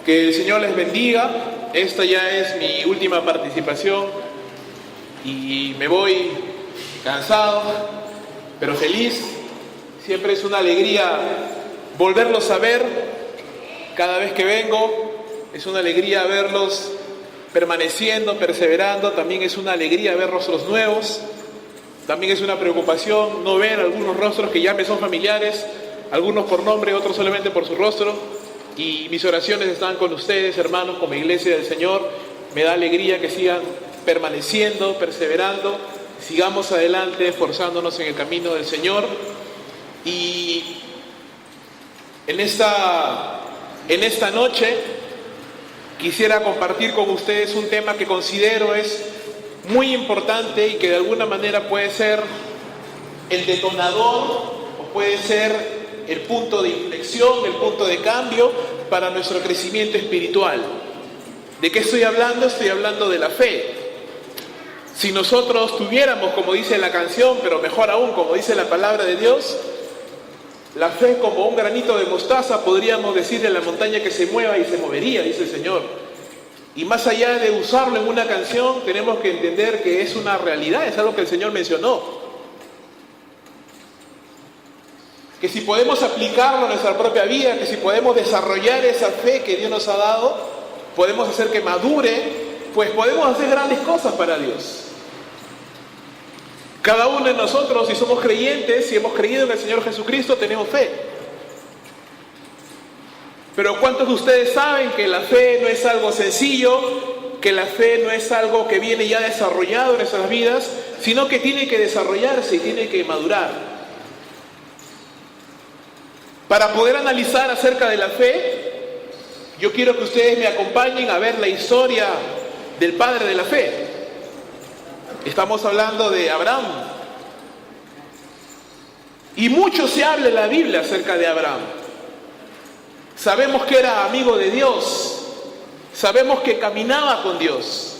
Que el Señor les bendiga. Esta ya es mi última participación y me voy cansado, pero feliz. Siempre es una alegría volverlos a ver cada vez que vengo. Es una alegría verlos permaneciendo, perseverando. También es una alegría ver rostros nuevos. También es una preocupación no ver algunos rostros que ya me son familiares, algunos por nombre, otros solamente por su rostro. Y mis oraciones están con ustedes, hermanos, como iglesia del Señor. Me da alegría que sigan permaneciendo, perseverando, sigamos adelante, esforzándonos en el camino del Señor. Y en esta noche quisiera compartir con ustedes un tema que considero es muy importante y que de alguna manera puede ser el detonador o puede ser el punto de inflexión, el punto de cambio para nuestro crecimiento espiritual. ¿De qué estoy hablando? Estoy hablando de la fe. Si nosotros tuviéramos, como dice la canción, pero mejor aún, como dice la palabra de Dios, la fe como un granito de mostaza, podríamos decirle a la montaña que se mueva y se movería, dice el Señor. Y más allá de usarlo en una canción, tenemos que entender que es una realidad, es algo que el Señor mencionó. Que si podemos aplicarlo a nuestra propia vida, que si podemos desarrollar esa fe que Dios nos ha dado, podemos hacer que madure, pues podemos hacer grandes cosas para Dios. Cada uno de nosotros, si somos creyentes, si hemos creído en el Señor Jesucristo, tenemos fe. Pero ¿cuántos de ustedes saben que la fe no es algo sencillo, que la fe no es algo que viene ya desarrollado en nuestras vidas, sino que tiene que desarrollarse y tiene que madurar? Para poder analizar acerca de la fe, yo quiero que ustedes me acompañen a ver la historia del padre de la fe. Estamos hablando de Abraham. Y mucho se habla en la Biblia acerca de Abraham. Sabemos que era amigo de Dios. Sabemos que caminaba con Dios.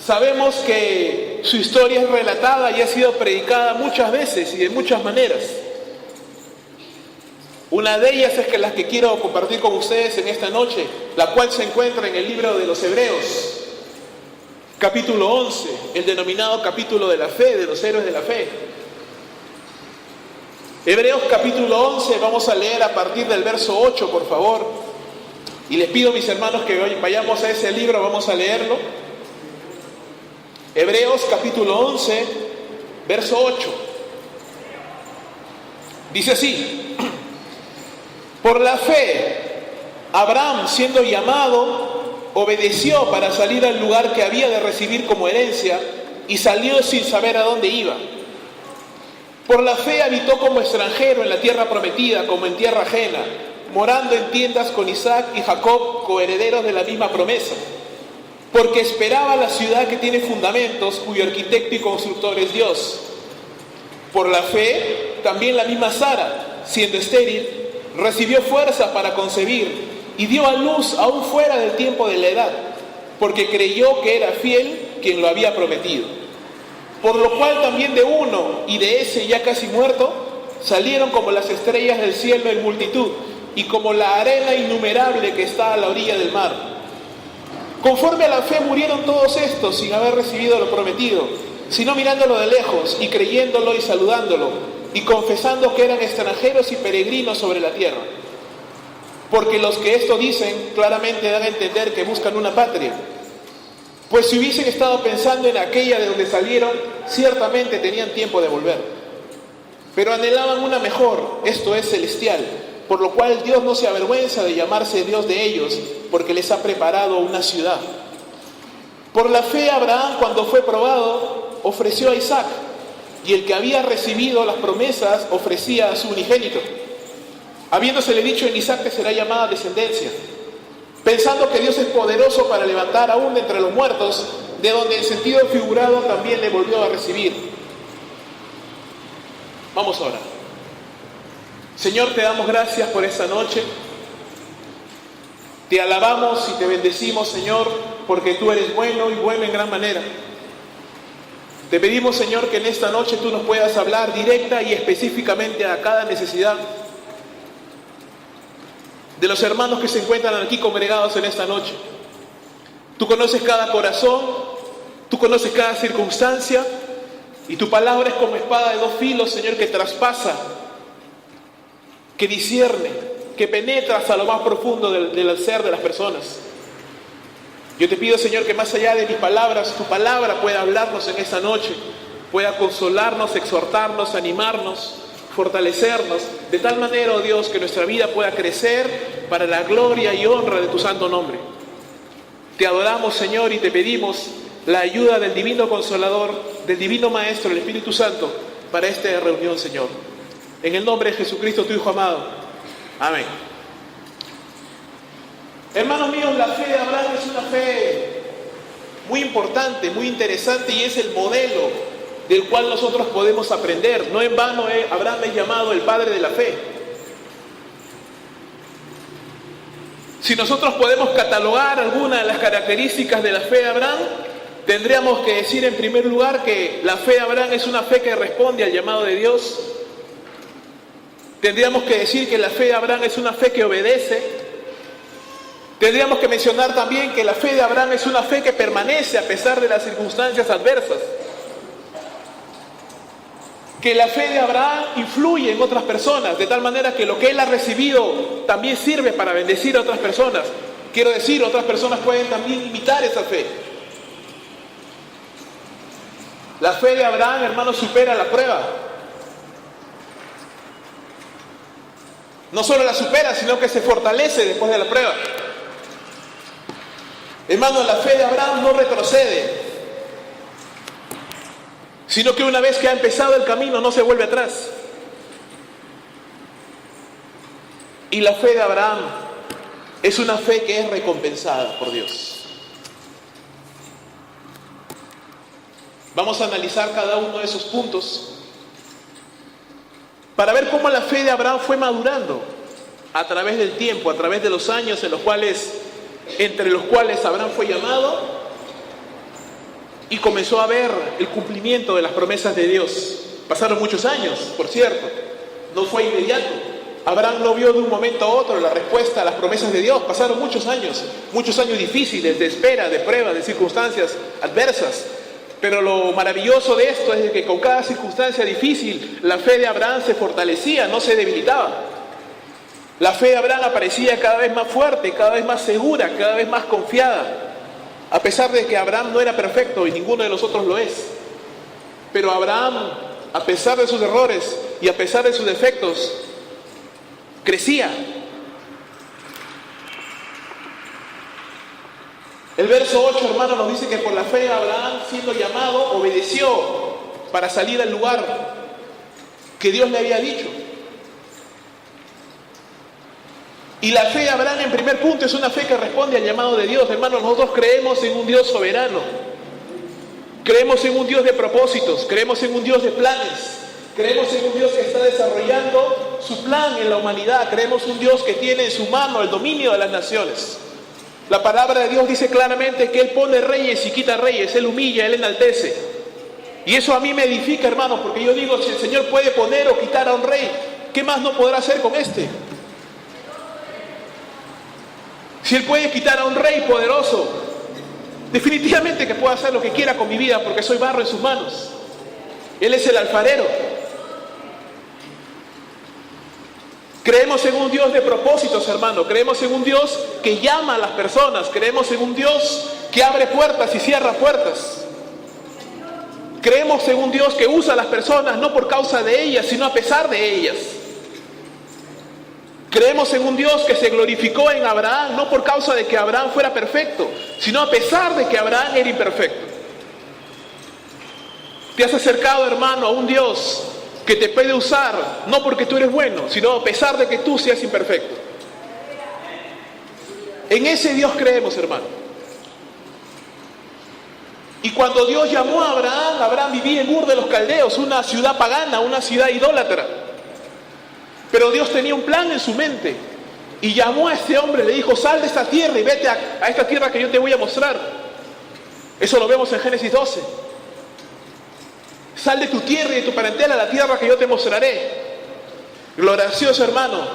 Sabemos que su historia es relatada y ha sido predicada muchas veces y de muchas maneras. Una de ellas es que las que quiero compartir con ustedes en esta noche, la cual se encuentra en el libro de los Hebreos, capítulo 11, el denominado capítulo de la fe, de los héroes de la fe. Hebreos capítulo 11, vamos a leer a partir del verso 8, por favor. Y les pido, mis hermanos, que vayamos a ese libro, vamos a leerlo. Hebreos capítulo 11, verso 8. Dice así: por la fe, Abraham, siendo llamado, obedeció para salir al lugar que había de recibir como herencia y salió sin saber a dónde iba. Por la fe habitó como extranjero en la tierra prometida, como en tierra ajena, morando en tiendas con Isaac y Jacob, coherederos de la misma promesa, porque esperaba la ciudad que tiene fundamentos, cuyo arquitecto y constructor es Dios. Por la fe, también la misma Sara, siendo estéril, recibió fuerza para concebir y dio a luz aún fuera del tiempo de la edad, porque creyó que era fiel quien lo había prometido. Por lo cual también de uno y de ese ya casi muerto salieron como las estrellas del cielo en multitud y como la arena innumerable que está a la orilla del mar. Conforme a la fe murieron todos estos sin haber recibido lo prometido, sino mirándolo de lejos y creyéndolo y saludándolo, y confesando que eran extranjeros y peregrinos sobre la tierra. Porque los que esto dicen claramente dan a entender que buscan una patria. Pues si hubiesen estado pensando en aquella de donde salieron, ciertamente tenían tiempo de volver. Pero anhelaban una mejor, esto es celestial, por lo cual Dios no se avergüenza de llamarse Dios de ellos, porque les ha preparado una ciudad. Por la fe Abraham, cuando fue probado, ofreció a Isaac, y el que había recibido las promesas ofrecía a su unigénito, habiéndosele dicho en Isaac que será llamada descendencia, pensando que Dios es poderoso para levantar aún de entre los muertos, de donde en sentido figurado también le volvió a recibir. Vamos a orar. Señor, te damos gracias por esta noche. Te alabamos y te bendecimos, Señor, porque tú eres bueno y bueno en gran manera. Te pedimos, Señor, que en esta noche tú nos puedas hablar directa y específicamente a cada necesidad. de los hermanos que se encuentran aquí congregados en esta noche. Tú conoces cada corazón, tú conoces cada circunstancia, y tu palabra es como espada de dos filos, Señor, que traspasa, que discierne, que penetra hasta lo más profundo del ser de las personas. Yo te pido, Señor, que más allá de mis palabras, tu palabra pueda hablarnos en esta noche, pueda consolarnos, exhortarnos, animarnos, fortalecernos, de tal manera, oh Dios, que nuestra vida pueda crecer para la gloria y honra de tu santo nombre. Te adoramos, Señor, y te pedimos la ayuda del divino Consolador, del divino Maestro, el Espíritu Santo, para esta reunión, Señor. En el nombre de Jesucristo, tu Hijo amado. Amén. Hermanos míos, la fe de Abraham es una fe muy importante, muy interesante, y es el modelo del cual nosotros podemos aprender. No en vano Abraham es llamado el padre de la fe. Si nosotros podemos catalogar algunas de las características de la fe de Abraham, tendríamos que decir en primer lugar que la fe de Abraham es una fe que responde al llamado de Dios. Tendríamos que decir que la fe de Abraham es una fe que obedece. Tendríamos que mencionar también que la fe de Abraham es una fe que permanece a pesar de las circunstancias adversas. Que la fe de Abraham influye en otras personas, de tal manera que lo que él ha recibido también sirve para bendecir a otras personas. Quiero decir, otras personas pueden también imitar esa fe. La fe de Abraham, hermanos, supera la prueba. No solo la supera, sino que se fortalece después de la prueba. Hermanos, la fe de Abraham no retrocede, sino que una vez que ha empezado el camino no se vuelve atrás. Y la fe de Abraham es una fe que es recompensada por Dios. Vamos a analizar cada uno de esos puntos para ver cómo la fe de Abraham fue madurando a través del tiempo, a través de los años entre los cuales Abraham fue llamado y comenzó a ver el cumplimiento de las promesas de Dios. Pasaron muchos años, por cierto, no fue inmediato. Abraham no vio de un momento a otro la respuesta a las promesas de Dios. Pasaron muchos años difíciles, de espera, de prueba, de circunstancias adversas. Pero lo maravilloso de esto es que con cada circunstancia difícil, la fe de Abraham se fortalecía, no se debilitaba. La fe de Abraham aparecía cada vez más fuerte, cada vez más segura, cada vez más confiada. A pesar de que Abraham no era perfecto y ninguno de nosotros lo es. Pero Abraham, a pesar de sus errores y a pesar de sus defectos, crecía. El verso 8, hermano, nos dice que por la fe de Abraham, siendo llamado, obedeció para salir al lugar que Dios le había dicho. Y la fe de Abraham, en primer punto, es una fe que responde al llamado de Dios. Hermanos, nosotros creemos en un Dios soberano. Creemos en un Dios de propósitos. Creemos en un Dios de planes. Creemos en un Dios que está desarrollando su plan en la humanidad. Creemos en un Dios que tiene en su mano el dominio de las naciones. La palabra de Dios dice claramente que Él pone reyes y quita reyes. Él humilla, Él enaltece. Y eso a mí me edifica, hermanos, porque yo digo, si el Señor puede poner o quitar a un rey, ¿qué más no podrá hacer con este? Si Él puede quitar a un rey poderoso, definitivamente que puede hacer lo que quiera con mi vida, porque soy barro en sus manos. Él es el alfarero. Creemos en un Dios de propósitos, hermano. Creemos en un Dios que llama a las personas. Creemos en un Dios que abre puertas y cierra puertas. Creemos en un Dios que usa a las personas no por causa de ellas, sino a pesar de ellas. Creemos en un Dios que se glorificó en Abraham, no por causa de que Abraham fuera perfecto, sino a pesar de que Abraham era imperfecto. Te has acercado, hermano, a un Dios que te puede usar, no porque tú eres bueno, sino a pesar de que tú seas imperfecto. En ese Dios creemos, hermano. Y cuando Dios llamó a Abraham, Abraham vivía en Ur de los Caldeos, una ciudad pagana, una ciudad idólatra. Pero Dios tenía un plan en su mente y llamó a este hombre, le dijo, sal de esta tierra y vete a esta tierra que yo te voy a mostrar. Eso lo vemos en Génesis 12. Sal de tu tierra y de tu parentela a la tierra que yo te mostraré. Glorioso, hermano.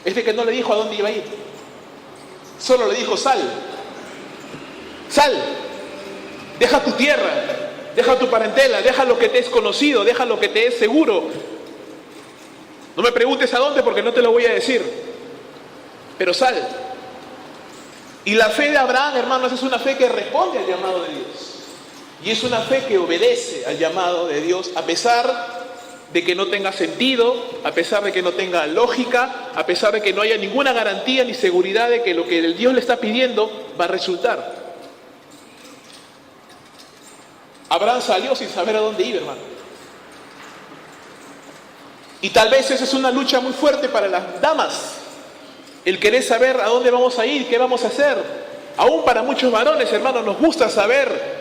es de que no le dijo a dónde iba a ir. Solo le dijo, sal, deja tu tierra, deja tu parentela, deja lo que te es conocido, deja lo que te es seguro. No me preguntes a dónde porque no te lo voy a decir, pero sal. Y la fe de Abraham, hermanos, es una fe que responde al llamado de Dios. Y es una fe que obedece al llamado de Dios, a pesar de que no tenga sentido, a pesar de que no tenga lógica, a pesar de que no haya ninguna garantía ni seguridad de que lo que el Dios le está pidiendo va a resultar. Abraham salió sin saber a dónde iba, hermano. Y tal vez esa es una lucha muy fuerte para las damas, el querer saber a dónde vamos a ir, qué vamos a hacer. Aún para muchos varones, hermanos, nos gusta saber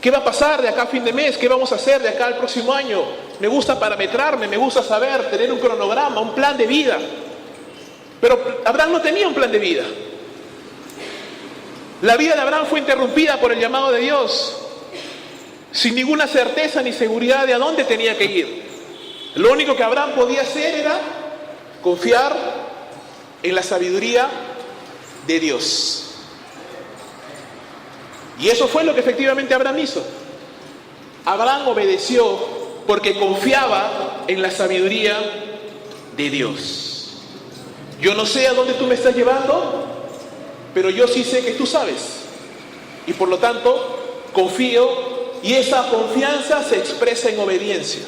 qué va a pasar de acá a fin de mes, qué vamos a hacer de acá al próximo año. Me gusta parametrarme, me gusta saber, tener un cronograma, un plan de vida. Pero Abraham no tenía un plan de vida. La vida de Abraham fue interrumpida por el llamado de Dios, sin ninguna certeza ni seguridad de a dónde tenía que ir. Lo único que Abraham podía hacer era confiar en la sabiduría de Dios. Y eso fue lo que efectivamente Abraham hizo. Abraham obedeció porque confiaba en la sabiduría de Dios. Yo no sé a dónde tú me estás llevando, pero yo sí sé que tú sabes. Y por lo tanto, confío, y esa confianza se expresa en obediencia.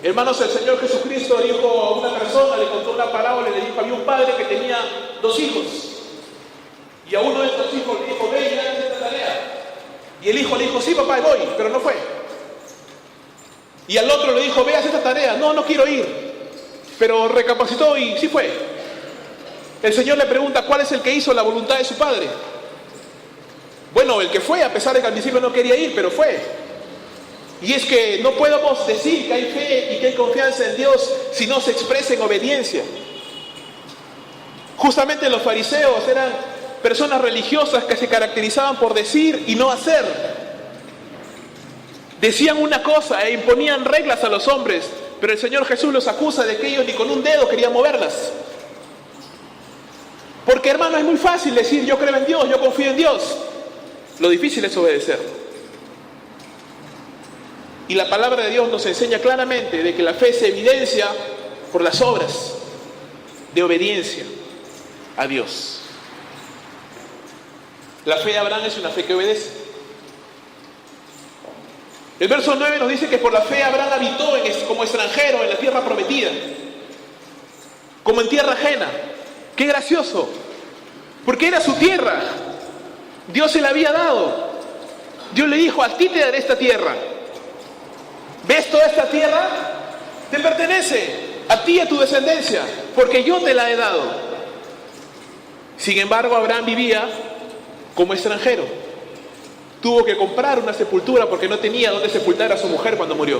Hermanos, el Señor Jesucristo dijo a una persona, le contó una parábola y le dijo, había un padre que tenía 2 hijos. Y a uno de estos hijos le dijo, ve y haz esta tarea. Y el hijo le dijo, sí papá, voy, pero no fue. Y al otro le dijo, ve, haz esta tarea. No, no quiero ir. Pero recapacitó y sí fue. El Señor le pregunta, ¿cuál es el que hizo la voluntad de su padre? Bueno, el que fue, a pesar de que al principio no quería ir, pero fue. Y es que no podemos decir que hay fe y que hay confianza en Dios si no se expresa en obediencia. Justamente los fariseos eran personas religiosas que se caracterizaban por decir y no hacer. Decían una cosa e imponían reglas a los hombres, pero el Señor Jesús los acusa de que ellos ni con un dedo querían moverlas. Porque, hermano, es muy fácil decir yo creo en Dios, yo confío en Dios. Lo difícil es obedecer. Y la palabra de Dios nos enseña claramente de que la fe se evidencia por las obras de obediencia a Dios. La fe de Abraham es una fe que obedece. El verso 9 nos dice que por la fe Abraham habitó como extranjero en la tierra prometida, como en tierra ajena. ¡Qué gracioso! Porque era su tierra. Dios se la había dado. Dios le dijo, a ti te daré esta tierra. ¿Ves toda esta tierra? Te pertenece a ti y a tu descendencia, porque yo te la he dado. Sin embargo, Abraham vivía como extranjero. Tuvo que comprar una sepultura porque no tenía dónde sepultar a su mujer cuando murió.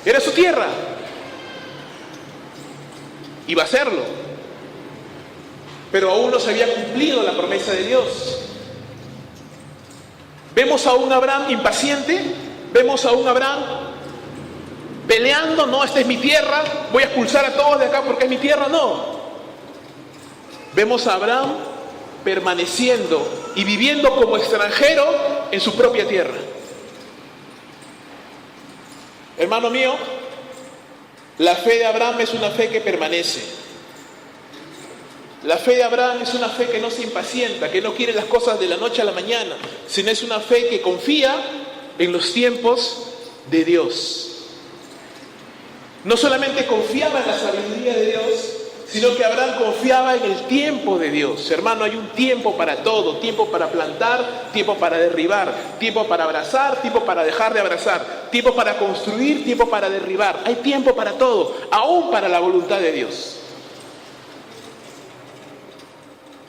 Era su tierra. Iba a hacerlo. Pero aún no se había cumplido la promesa de Dios. Vemos a un Abraham impaciente, vemos a un Abraham peleando, no, esta es mi tierra, voy a expulsar a todos de acá porque es mi tierra, no. Vemos a Abraham permaneciendo y viviendo como extranjero en su propia tierra. Hermano mío, la fe de Abraham es una fe que permanece. La fe de Abraham es una fe que no se impacienta, que no quiere las cosas de la noche a la mañana, sino es una fe que confía en los tiempos de Dios. No solamente confiaba en la sabiduría de Dios, sino que Abraham confiaba en el tiempo de Dios. Hermano, hay un tiempo para todo, tiempo para plantar, tiempo para derribar, tiempo para abrazar, tiempo para dejar de abrazar, tiempo para construir, tiempo para derribar. Hay tiempo para todo, aún para la voluntad de Dios.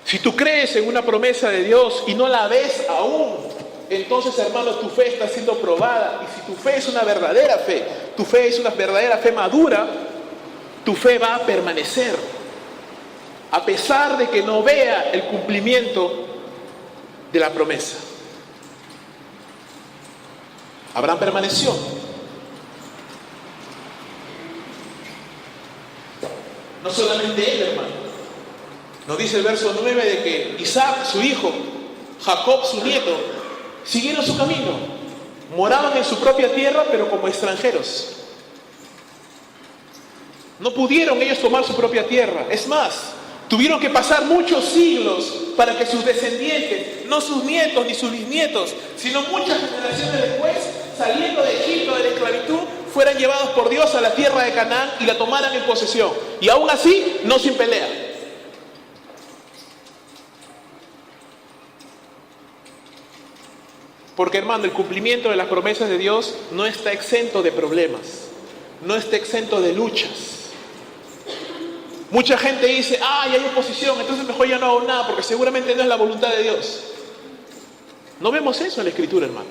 Si tú crees en una promesa de Dios y no la ves aún, entonces, hermano, tu fe está siendo probada. Y si tu fe es una verdadera fe, tu fe es una verdadera fe madura, tu fe va a permanecer, a pesar de que no vea el cumplimiento de la promesa. Abraham permaneció. No solamente él, hermano. Nos dice el verso 9 de que Isaac, su hijo, Jacob, su nieto, siguieron su camino. Moraban en su propia tierra, pero como extranjeros. No pudieron ellos tomar su propia tierra. Es más, tuvieron que pasar muchos siglos para que sus descendientes, no sus nietos ni sus bisnietos, sino muchas generaciones después, saliendo de Egipto, de la esclavitud, fueran llevados por Dios a la tierra de Canaán y la tomaran en posesión. Y aún así, no sin pelea. Porque, hermano, el cumplimiento de las promesas de Dios no está exento de problemas, no está exento de luchas. Mucha gente dice, hay oposición, entonces mejor ya no hago nada, porque seguramente no es la voluntad de Dios. No vemos eso en la Escritura, hermano.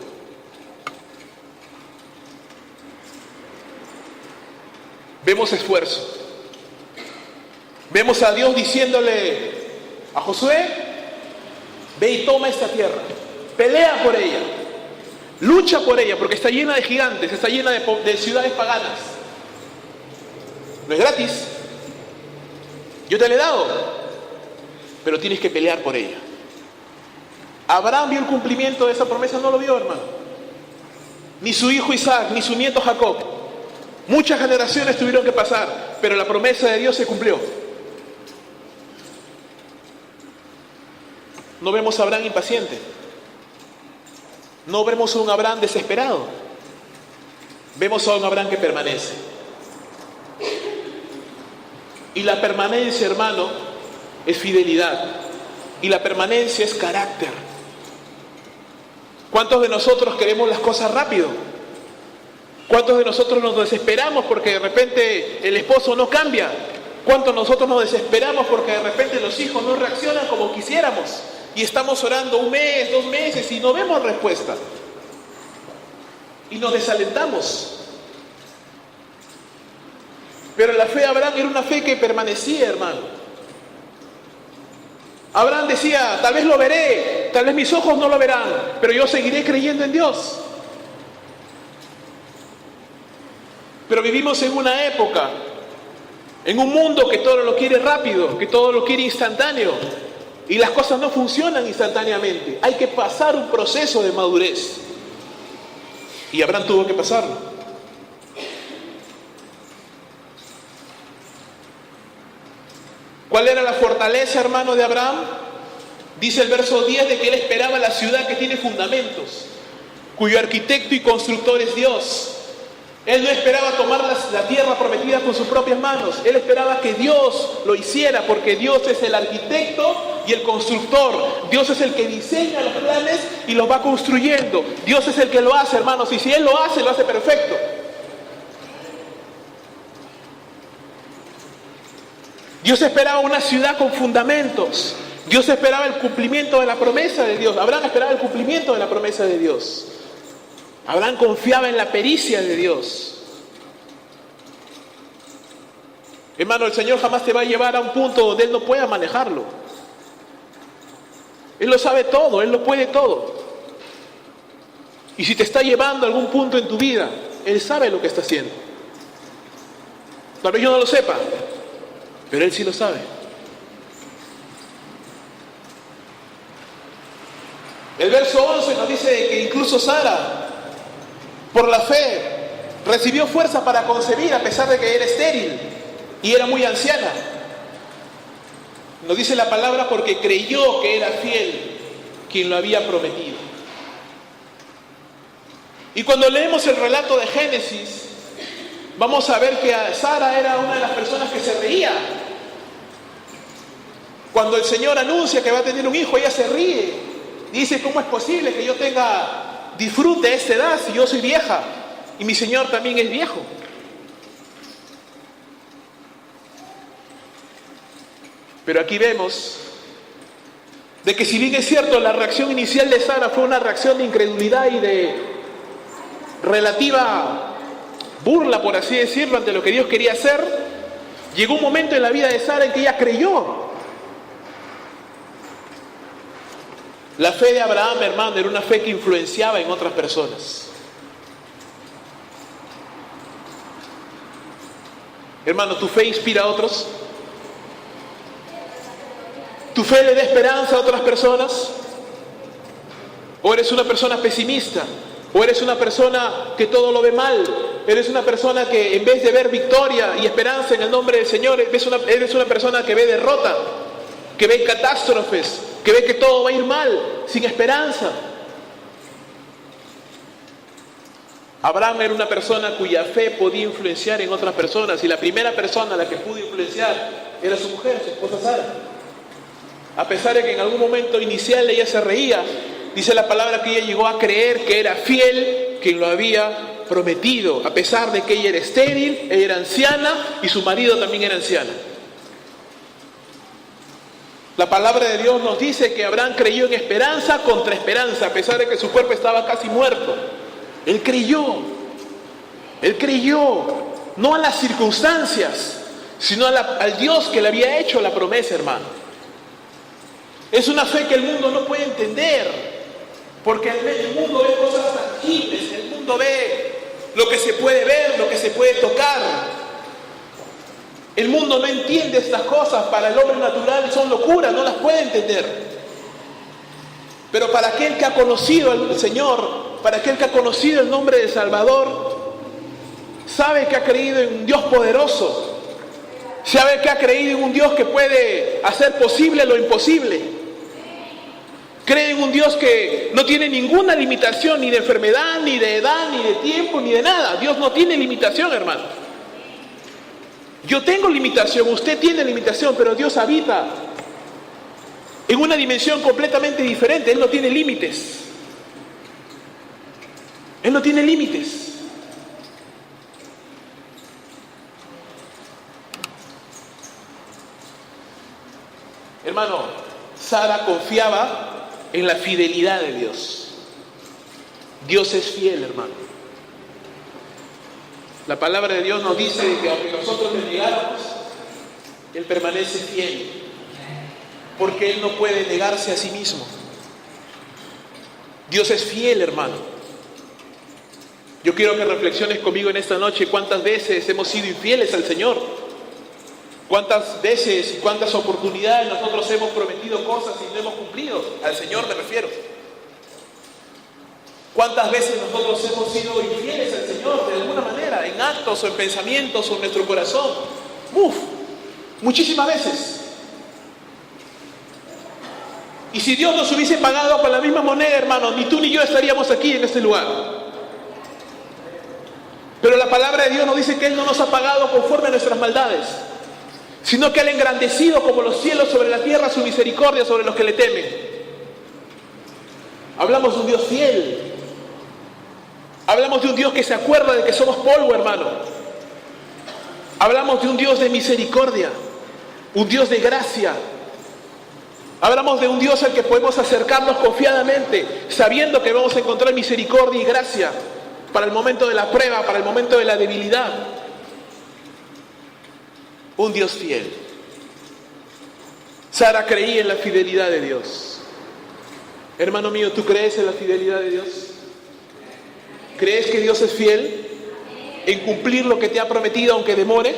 Vemos esfuerzo. Vemos a Dios diciéndole a Josué, ve y toma esta tierra, pelea por ella, lucha por ella, porque está llena de gigantes, está llena de ciudades paganas. No es gratis. Yo te la he dado, pero tienes que pelear por ella. Abraham vio el cumplimiento de esa promesa, no lo vio, hermano. Ni su hijo Isaac, ni su nieto Jacob. Muchas generaciones tuvieron que pasar, pero la promesa de Dios se cumplió. No vemos a Abraham impaciente. No vemos a un Abraham desesperado. Vemos a un Abraham que permanece. Y la permanencia, hermano, es fidelidad. Y la permanencia es carácter. ¿Cuántos de nosotros queremos las cosas rápido? ¿Cuántos de nosotros nos desesperamos porque de repente el esposo no cambia? ¿Cuántos de nosotros nos desesperamos porque de repente los hijos no reaccionan como quisiéramos? Y estamos orando 1 mes, 2 meses y no vemos respuesta. Y nos desalentamos. Pero la fe de Abraham era una fe que permanecía, hermano. Abraham decía, tal vez lo veré, tal vez mis ojos no lo verán, pero yo seguiré creyendo en Dios. Pero vivimos en una época, en un mundo que todo lo quiere rápido, que todo lo quiere instantáneo, y las cosas no funcionan instantáneamente. Hay que pasar un proceso de madurez. Y Abraham tuvo que pasarlo. ¿Cuál era la fortaleza, hermano, de Abraham? Dice el verso 10 de que él esperaba la ciudad que tiene fundamentos, cuyo arquitecto y constructor es Dios. Él no esperaba tomar la tierra prometida con sus propias manos. Él esperaba que Dios lo hiciera, porque Dios es el arquitecto y el constructor. Dios es el que diseña los planes y los va construyendo. Dios es el que lo hace, hermanos, y si Él lo hace perfecto. Dios esperaba una ciudad con fundamentos. Dios esperaba el cumplimiento de la promesa de Dios. Abraham esperaba el cumplimiento de la promesa de Dios. Abraham confiaba en la pericia de Dios. Hermano, el Señor jamás te va a llevar a un punto donde Él no pueda manejarlo. Él lo sabe todo, Él lo puede todo. Y si te está llevando a algún punto en tu vida, Él sabe lo que está haciendo. Tal vez yo no lo sepa, pero Él sí lo sabe. El verso 11 nos dice que incluso Sara, por la fe, recibió fuerza para concebir a pesar de que era estéril y era muy anciana. Nos dice la palabra porque creyó que era fiel quien lo había prometido. Y cuando leemos el relato de Génesis, vamos a ver que Sara era una de las personas que se reía. Cuando el Señor anuncia que va a tener un hijo, ella se ríe. Dice, ¿cómo es posible que yo disfrute a esta edad si yo soy vieja y mi Señor también es viejo? Pero aquí vemos de que si bien es cierto, la reacción inicial de Sara fue una reacción de incredulidad y de relativa burla, por así decirlo, ante lo que Dios quería hacer, llegó un momento en la vida de Sara en que ella creyó. La fe de Abraham, hermano, era una fe que influenciaba en otras personas. Hermano, ¿tu fe inspira a otros? ¿Tu fe le da esperanza a otras personas? ¿O eres una persona pesimista? ¿O eres una persona que todo lo ve mal? ¿Eres una persona que en vez de ver victoria y esperanza en el nombre del Señor, eres una persona que ve derrota, que ve catástrofes, que ve que todo va a ir mal, sin esperanza? Abraham era una persona cuya fe podía influenciar en otras personas, y la primera persona a la que pudo influenciar era su mujer, su esposa Sara. A pesar de que en algún momento inicial ella se reía, dice la palabra que ella llegó a creer que era fiel quien lo había prometido, a pesar de que ella era estéril, ella era anciana y su marido también era anciano. La palabra de Dios nos dice que Abraham creyó en esperanza contra esperanza, a pesar de que su cuerpo estaba casi muerto. Él creyó, no a las circunstancias, sino al Dios que le había hecho la promesa, hermano. Es una fe que el mundo no puede entender, porque el mundo ve cosas tangibles, el mundo ve lo que se puede ver, lo que se puede tocar. El mundo no entiende estas cosas, para el hombre natural son locuras, no las puede entender. Pero para aquel que ha conocido al Señor, para aquel que ha conocido el nombre del Salvador, sabe que ha creído en un Dios poderoso, sabe que ha creído en un Dios que puede hacer posible lo imposible, cree en un Dios que no tiene ninguna limitación, ni de enfermedad, ni de edad, ni de tiempo, ni de nada. Dios no tiene limitación, hermano. Yo tengo limitación, usted tiene limitación, pero Dios habita en una dimensión completamente diferente. Él no tiene límites. Él no tiene límites. Hermano, Sara confiaba en la fidelidad de Dios. Dios es fiel, hermano. La palabra de Dios nos dice que aunque nosotros le negáramos, Él permanece fiel, porque Él no puede negarse a sí mismo. Dios es fiel, hermano. Yo quiero que reflexiones conmigo en esta noche cuántas veces hemos sido infieles al Señor. Cuántas veces y cuántas oportunidades nosotros hemos prometido cosas y no hemos cumplido. Al Señor me refiero. ¿Cuántas veces nosotros hemos sido infieles al Señor de alguna manera, en actos o en pensamientos o en nuestro corazón? Muchísimas veces. Y si Dios nos hubiese pagado con la misma moneda, hermano, ni tú ni yo estaríamos aquí en este lugar. Pero la palabra de Dios nos dice que Él no nos ha pagado conforme a nuestras maldades, sino que Él ha engrandecido como los cielos sobre la tierra su misericordia sobre los que le temen. Hablamos de un Dios fiel. Hablamos de un Dios que se acuerda de que somos polvo, hermano. Hablamos de un Dios de misericordia, un Dios de gracia. Hablamos de un Dios al que podemos acercarnos confiadamente, sabiendo que vamos a encontrar misericordia y gracia para el momento de la prueba, para el momento de la debilidad. Un Dios fiel. Sara creía en la fidelidad de Dios. Hermano mío, ¿tú crees en la fidelidad de Dios? ¿Crees que Dios es fiel en cumplir lo que te ha prometido aunque demore?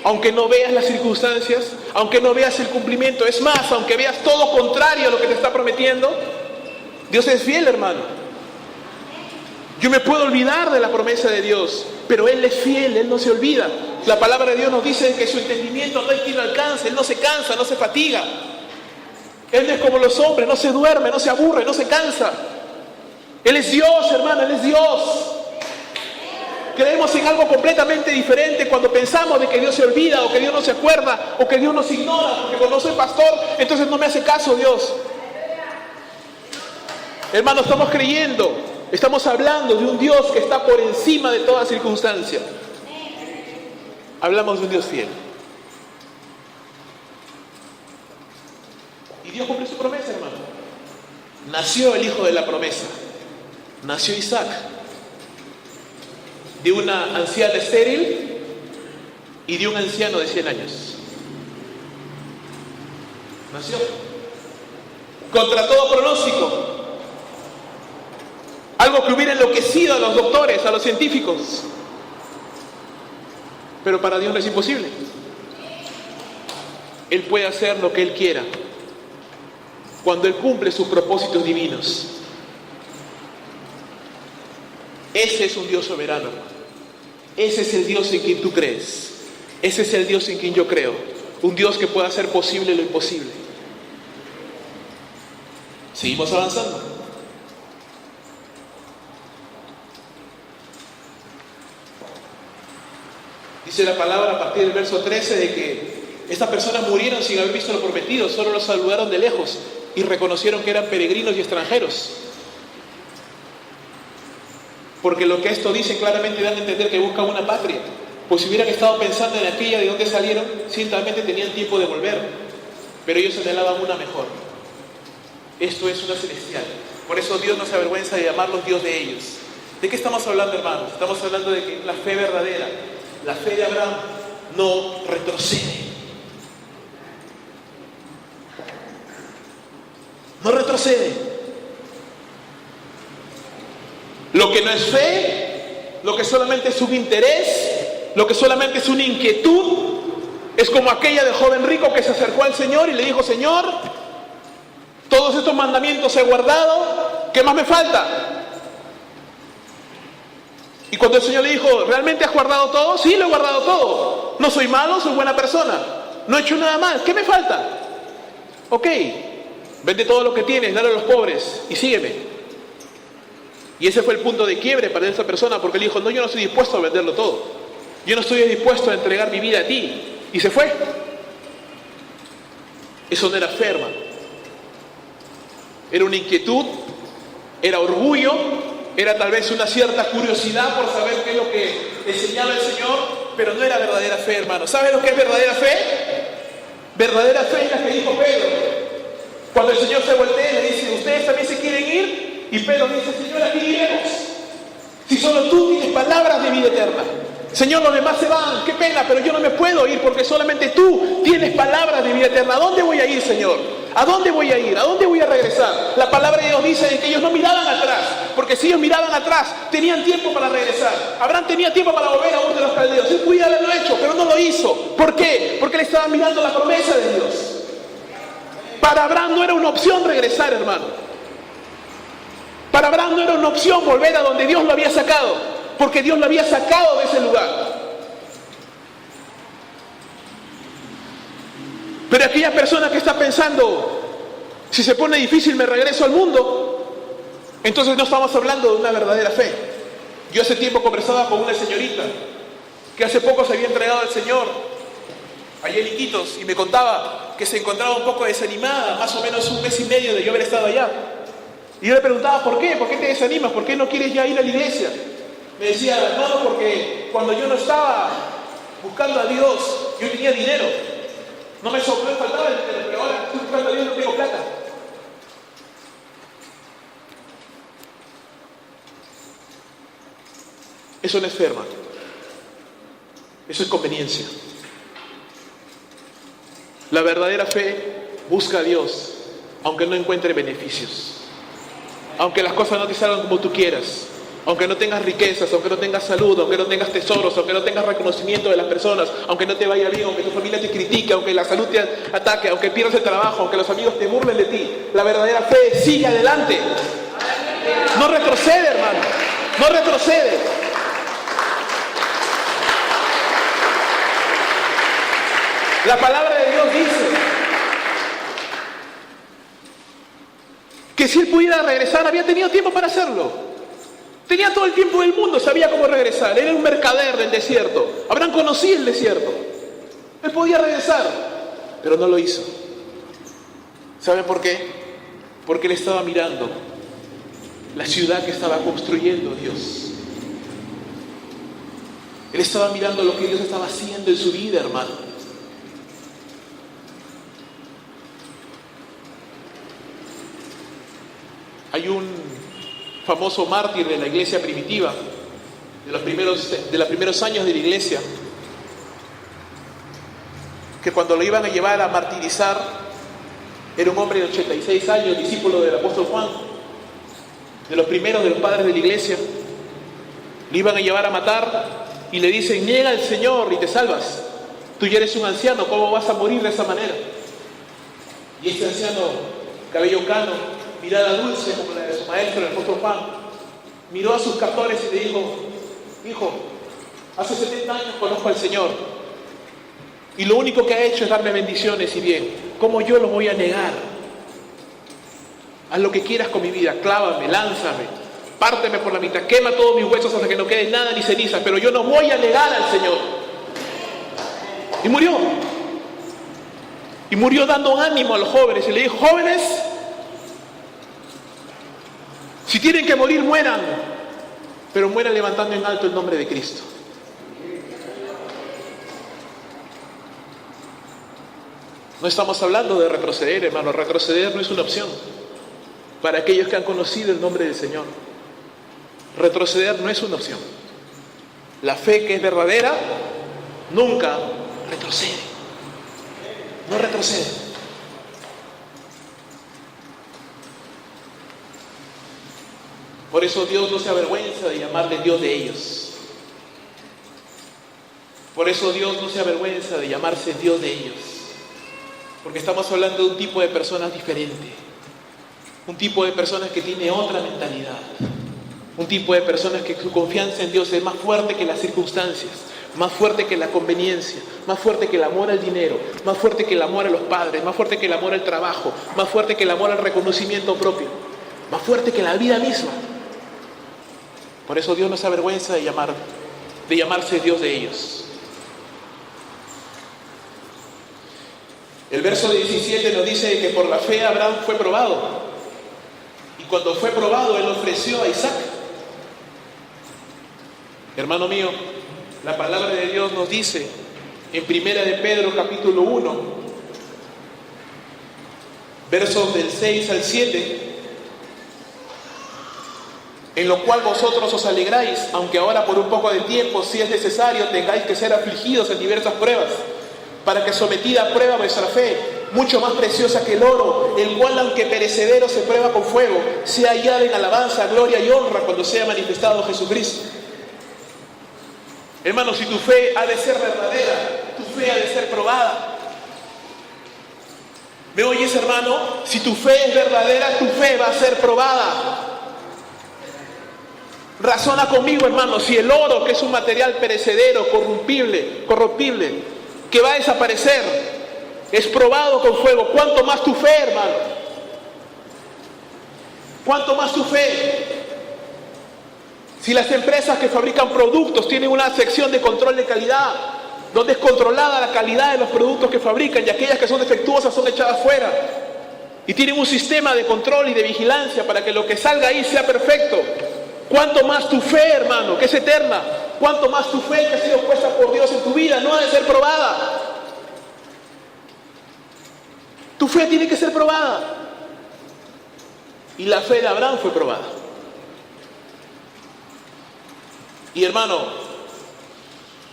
Aunque no veas las circunstancias, aunque no veas el cumplimiento, es más, aunque veas todo contrario a lo que te está prometiendo, Dios es fiel, hermano. Yo me puedo olvidar de la promesa de Dios, pero Él es fiel, Él no se olvida. La palabra de Dios nos dice que su entendimiento no hay quien lo alcance, Él no se cansa, no se fatiga. Él no es como los hombres, no se duerme, no se aburre, no se cansa. Él es Dios, hermano, Él es Dios. Creemos en algo completamente diferente cuando pensamos de que Dios se olvida, o que Dios no se acuerda, o que Dios nos ignora, porque cuando soy pastor, entonces no me hace caso Dios. Hermano, estamos creyendo, estamos hablando de un Dios que está por encima de toda circunstancia. Hablamos de un Dios fiel. Y Dios cumplió su promesa, hermano. Nació el hijo de la promesa. Nació Isaac, de una anciana estéril y de un anciano de 100 años. Nació contra todo pronóstico, algo que hubiera enloquecido a los doctores, a los científicos, pero para Dios no es imposible. Él puede hacer lo que Él quiera, cuando Él cumple sus propósitos divinos. Ese es un Dios soberano, hermano. Ese es el Dios en quien tú crees. Ese es el Dios en quien yo creo. Un Dios que pueda hacer posible lo imposible. Seguimos avanzando. Dice la palabra a partir del verso 13 de que estas personas murieron sin haber visto lo prometido, solo los saludaron de lejos y reconocieron que eran peregrinos y extranjeros. Porque lo que esto dice claramente dan a entender que buscan una patria. Pues si hubieran estado pensando en aquella de donde salieron, ciertamente tenían tiempo de volver. Pero ellos anhelaban una mejor. Esto es una celestial. Por eso Dios no se avergüenza de llamarlos Dios de ellos. ¿De qué estamos hablando, hermanos? Estamos hablando de que la fe verdadera, la fe de Abraham, no retrocede. No retrocede. Lo que no es fe, lo que solamente es un interés, lo que solamente es una inquietud, es como aquella del joven rico que se acercó al Señor y le dijo: Señor, todos estos mandamientos he guardado, ¿qué más me falta? Y cuando el Señor le dijo: ¿realmente has guardado todo? Sí, lo he guardado todo. No soy malo, soy buena persona. No he hecho nada mal. ¿Qué me falta? Ok, vende todo lo que tienes, dale a los pobres y sígueme. Y ese fue el punto de quiebre para esa persona, porque él dijo: no, yo no estoy dispuesto a venderlo todo. Yo no estoy dispuesto a entregar mi vida a ti. Y se fue. Eso no era fe, hermano. Era una inquietud, era orgullo, era tal vez una cierta curiosidad por saber qué es lo que enseñaba el Señor, pero no era verdadera fe, hermano. ¿Sabes lo que es verdadera fe? Verdadera fe es la que dijo Pedro. Cuando el Señor se voltea y le dice: ¿ustedes también se quieren ir? Y Pedro dice: Señor, aquí iremos. Si solo tú tienes palabras de vida eterna. Señor, los demás se van, qué pena, pero yo no me puedo ir porque solamente tú tienes palabras de vida eterna. ¿A dónde voy a ir, Señor? ¿A dónde voy a ir? ¿A dónde voy a regresar? La palabra de Dios dice que ellos no miraban atrás, porque si ellos miraban atrás, tenían tiempo para regresar. Abraham tenía tiempo para volver a Ur de los Caldeos. Él podía haberlo hecho, pero no lo hizo. ¿Por qué? Porque él estaba mirando la promesa de Dios. Para Abraham no era una opción regresar, hermano. Para Abraham no era una opción volver a donde Dios lo había sacado, porque Dios lo había sacado de ese lugar. Pero aquella persona que está pensando: si se pone difícil me regreso al mundo, entonces no estamos hablando de una verdadera fe. Yo hace tiempo conversaba con una señorita que hace poco se había entregado al Señor allá en Iquitos, y me contaba que se encontraba un poco desanimada, más o menos un mes y medio de yo haber estado allá. Y yo le preguntaba: ¿por qué? ¿Por qué te desanimas? ¿Por qué no quieres ya ir a la iglesia? Me decía: no, porque cuando yo no estaba buscando a Dios, yo tenía dinero. No me faltaba el dinero, pero ahora estoy buscando a Dios y no tengo plata. Eso no es fe, hermano. Eso es conveniencia. La verdadera fe busca a Dios, aunque no encuentre beneficios. Aunque las cosas no te salgan como tú quieras, aunque no tengas riquezas, aunque no tengas salud, aunque no tengas tesoros, aunque no tengas reconocimiento de las personas, aunque no te vaya bien, aunque tu familia te critique, aunque la salud te ataque, aunque pierdas el trabajo, aunque los amigos te burlen de ti, la verdadera fe sigue adelante. No retrocede, hermano, no retrocede. La palabra de Dios dice que si él pudiera regresar, había tenido tiempo para hacerlo. Tenía todo el tiempo del mundo, sabía cómo regresar. Era un mercader del desierto. Abraham conocía el desierto. Él podía regresar, pero no lo hizo. ¿Saben por qué? Porque él estaba mirando la ciudad que estaba construyendo Dios. Él estaba mirando lo que Dios estaba haciendo en su vida, hermano. Hay un famoso mártir de la iglesia primitiva, de los primeros años de la iglesia, que cuando lo iban a llevar a martirizar, era un hombre de 86 años, discípulo del apóstol Juan, de los primeros de los padres de la iglesia. Le iban a llevar a matar y le dicen: niega al Señor y te salvas. Tú ya eres un anciano, ¿cómo vas a morir de esa manera? Y este anciano cabello cano, mirada dulce como la de su maestro, el apóstol Juan. Miró a sus captores y le dijo: hijo, hace 70 años conozco al Señor y lo único que ha hecho es darme bendiciones y bien. ¿Cómo yo lo voy a negar? Haz lo que quieras con mi vida, clávame, lánzame, párteme por la mitad, quema todos mis huesos hasta que no quede nada ni ceniza, pero yo no voy a negar al Señor. Y murió. Y murió dando ánimo a los jóvenes y le dijo: jóvenes, si tienen que morir, mueran, pero mueran levantando en alto el nombre de Cristo. No estamos hablando de retroceder, hermano. Retroceder no es una opción para aquellos que han conocido el nombre del Señor. Retroceder no es una opción. La fe que es verdadera nunca retrocede. No retrocede. Por eso Dios no se avergüenza de llamarle Dios de ellos. Por eso Dios no se avergüenza de llamarse Dios de ellos. Porque estamos hablando de un tipo de personas diferente. Un tipo de personas que tiene otra mentalidad. Un tipo de personas que su confianza en Dios es más fuerte que las circunstancias, más fuerte que la conveniencia, más fuerte que el amor al dinero, más fuerte que el amor a los padres, más fuerte que el amor al trabajo, más fuerte que el amor al reconocimiento propio, más fuerte que la vida misma. Por eso Dios no se avergüenza de llamarse Dios de ellos. El verso 17 nos dice que por la fe Abraham fue probado. Y cuando fue probado, él ofreció a Isaac. Hermano mío, la palabra de Dios nos dice en Primera de Pedro capítulo 1, versos del 6 al 7, en lo cual vosotros os alegráis, aunque ahora por un poco de tiempo, si es necesario, tengáis que ser afligidos en diversas pruebas, para que sometida a prueba vuestra fe, mucho más preciosa que el oro, el cual aunque perecedero se prueba con fuego, sea hallada en alabanza, gloria y honra cuando sea manifestado Jesucristo. Hermano, si tu fe ha de ser verdadera, tu fe ha de ser probada. ¿Me oyes, hermano? Si tu fe es verdadera, tu fe va a ser probada. Razona conmigo, hermano. Si el oro, que es un material perecedero, corrompible, que va a desaparecer, es probado con fuego, ¿cuánto más tu fe, hermano? ¿Cuánto más tu fe? Si las empresas que fabrican productos tienen una sección de control de calidad, donde es controlada la calidad de los productos que fabrican, y aquellas que son defectuosas son echadas fuera, y tienen un sistema de control y de vigilancia para que lo que salga ahí sea perfecto, ¿cuánto más tu fe, hermano, que es eterna? ¿Cuánto más tu fe que ha sido puesta por Dios en tu vida no ha de ser probada? Tu fe tiene que ser probada. Y la fe de Abraham fue probada. Y hermano,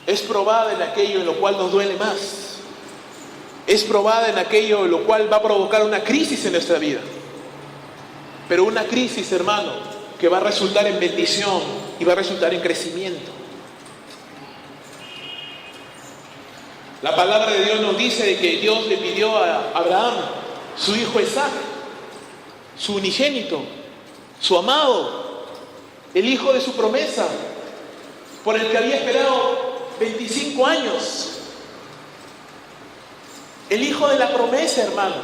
es probada en aquello en lo cual nos duele más. Es probada en aquello en lo cual va a provocar una crisis en nuestra vida. Pero una crisis, hermano, que va a resultar en bendición y va a resultar en crecimiento. La palabra de Dios nos dice de que Dios le pidió a Abraham su hijo Isaac, su unigénito, su amado, el hijo de su promesa, por el que había esperado 25 años. El hijo de la promesa, hermano.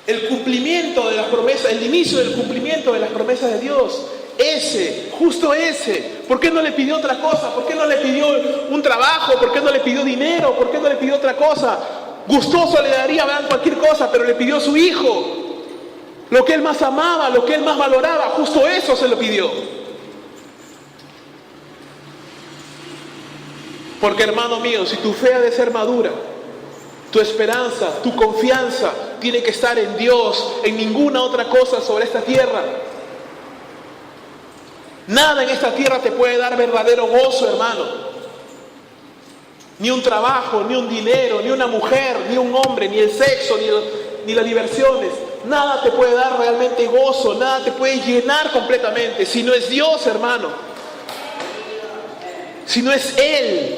El cumplimiento de las promesas, el inicio del cumplimiento de las promesas de Dios. Ese, justo ese. ¿Por qué no le pidió otra cosa? ¿Por qué no le pidió un trabajo? ¿Por qué no le pidió dinero? ¿Por qué no le pidió otra cosa? Gustoso le daría a Abraham cualquier cosa, pero le pidió a su hijo. Lo que él más amaba, lo que él más valoraba, justo eso se lo pidió. Porque, hermano mío, si tu fe ha de ser madura, tu esperanza, tu confianza tiene que estar en Dios, en ninguna otra cosa sobre esta tierra. Nada en esta tierra te puede dar verdadero gozo, hermano. Ni un trabajo, ni un dinero, ni una mujer, ni un hombre, ni el sexo, ni las diversiones. Nada te puede dar realmente gozo, nada te puede llenar completamente. Si no es Dios, hermano. Si no es Él.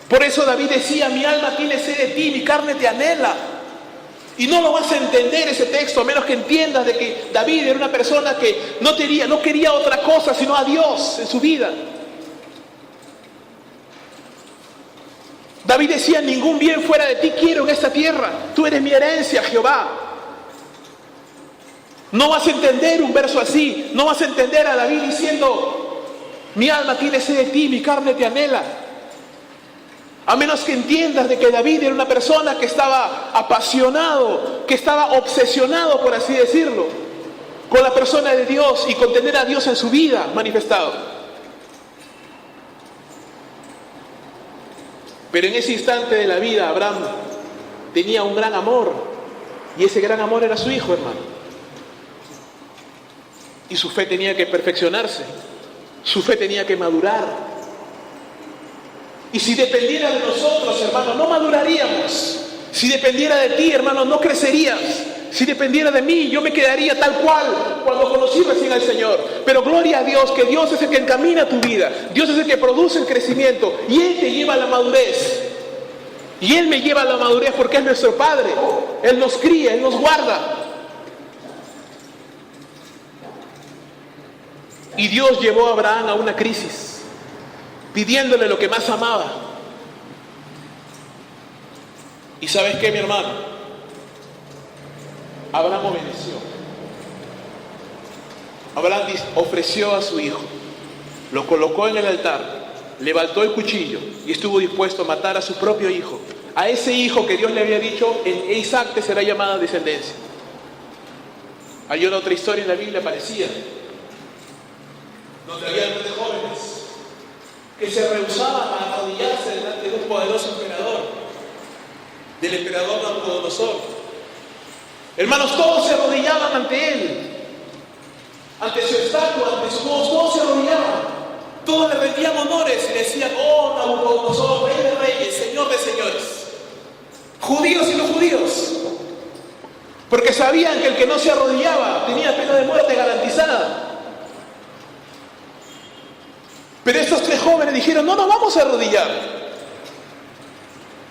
Por eso David decía: mi alma tiene sed de ti, mi carne te anhela. Y no lo vas a entender ese texto, a menos que entiendas de que David era una persona que no quería otra cosa sino a Dios en su vida. David decía: ningún bien fuera de ti quiero en esta tierra. Tú eres mi herencia, Jehová. No vas a entender un verso así. No vas a entender a David diciendo: mi alma tiene sed de ti, mi carne te anhela. A menos que entiendas de que David era una persona que estaba apasionado, que estaba obsesionado, por así decirlo, con la persona de Dios y con tener a Dios en su vida manifestado. Pero en ese instante de la vida, Abraham tenía un gran amor, y ese gran amor era su hijo, hermano. Y su fe tenía que perfeccionarse, su fe tenía que madurar. Y si dependiera de nosotros, hermano, no maduraríamos. Si dependiera de ti, hermano, no crecerías. Si dependiera de mí, yo me quedaría tal cual cuando conocí recién al Señor. Pero gloria a Dios, que Dios es el que encamina tu vida. Dios es el que produce el crecimiento. Y Él te lleva a la madurez. Y Él me lleva a la madurez porque es nuestro Padre. Él nos cría, Él nos guarda. Y Dios llevó a Abraham a una crisis, pidiéndole lo que más amaba. ¿Y sabes qué, mi hermano? Abraham obedeció. Abraham ofreció a su hijo, lo colocó en el altar, levantó el cuchillo y estuvo dispuesto a matar a su propio hijo. A ese hijo que Dios le había dicho: en Isaac te será llamada descendencia. Hay una otra historia en la Biblia parecida, donde había 3 jóvenes que se rehusaban a arrodillarse delante de un poderoso emperador, del emperador Nabucodonosor. Hermanos, todos se arrodillaban ante él, ante su estatua, ante su voz, todos se arrodillaban, todos le rendían honores y le decían: oh Nabucodonosor, rey de reyes, señor de señores, judíos y no judíos, porque sabían que el que no se arrodillaba tenía pena de muerte garantizada. Pero estos 3 jóvenes dijeron: no nos vamos a arrodillar.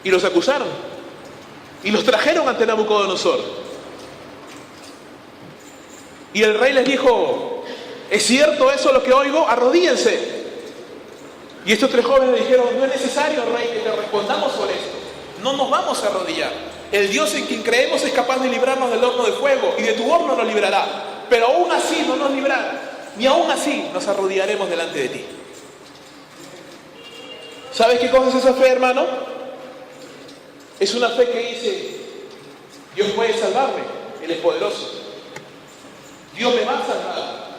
Y los acusaron. Y los trajeron ante Nabucodonosor. Y el rey les dijo: ¿es cierto eso lo que oigo? Arrodíllense. Y estos 3 jóvenes dijeron: no es necesario, rey, que te respondamos por esto. No nos vamos a arrodillar. El Dios en quien creemos es capaz de librarnos del horno de fuego, y de tu horno nos librará. Pero aún así no nos librará. Ni aún así nos arrodillaremos delante de ti. ¿Sabes qué cosa es esa fe, hermano? Es una fe que dice: Dios puede salvarme, Él es poderoso. Dios me va a salvar,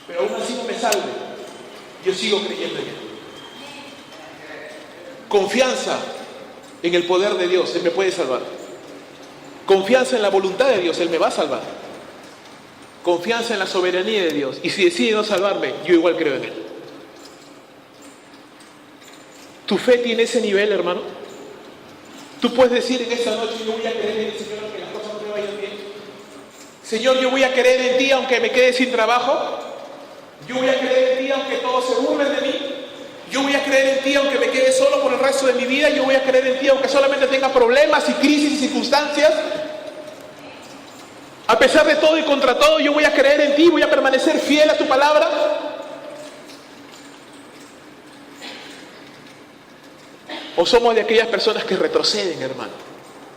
pero aún así no me salve, yo sigo creyendo en Él. Confianza en el poder de Dios, Él me puede salvar. Confianza en la voluntad de Dios, Él me va a salvar. Confianza en la soberanía de Dios, y si decide no salvarme, yo igual creo en Él. ¿Tu fe tiene ese nivel, hermano? Tú puedes decir en esta noche: yo voy a creer en el Señor aunque las cosas no me vayan bien. Señor, yo voy a creer en ti aunque me quede sin trabajo. Yo voy a creer en ti aunque todos se burlen de mí. Yo voy a creer en ti aunque me quede solo por el resto de mi vida. Yo voy a creer en ti aunque solamente tenga problemas y crisis y circunstancias. A pesar de todo y contra todo, yo voy a creer en ti, voy a permanecer fiel a tu palabra. ¿O somos de aquellas personas que retroceden, hermano,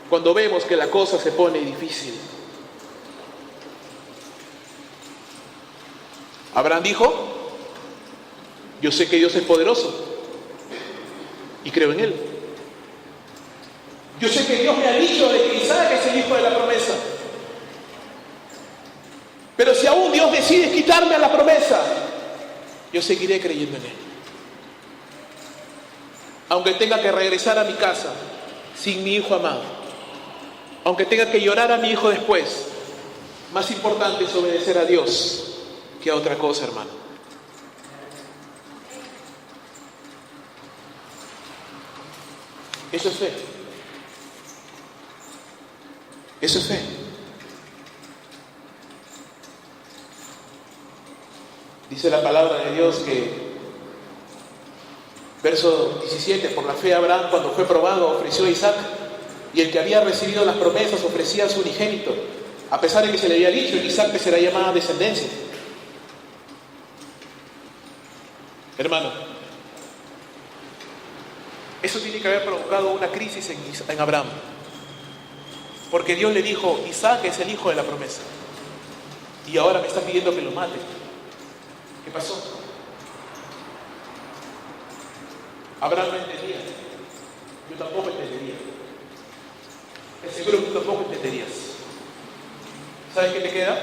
cuando vemos que la cosa se pone difícil? Abraham dijo: yo sé que Dios es poderoso y creo en Él. Yo sé que Dios me ha dicho de que Isaac es el hijo de la promesa. Pero si aún Dios decide quitarme a la promesa, yo seguiré creyendo en Él. Aunque tenga que regresar a mi casa sin mi hijo amado, aunque tenga que llorar a mi hijo después, más importante es obedecer a Dios que a otra cosa, hermano. Eso es fe. Eso es fe. Dice la palabra de Dios que, verso 17, por la fe Abraham, cuando fue probado, ofreció a Isaac, Y el que había recibido las promesas ofrecía a su unigénito, a pesar de que se le había dicho, en Isaac te será llamada descendencia. Hermano, eso tiene que haber provocado una crisis en Abraham. Porque Dios le dijo, Isaac es el hijo de la promesa. Y ahora me está pidiendo que lo mate. ¿Qué pasó? Abraham no entendía. Yo tampoco entendería. Seguro que tú tampoco entenderías. ¿Sabes qué te queda?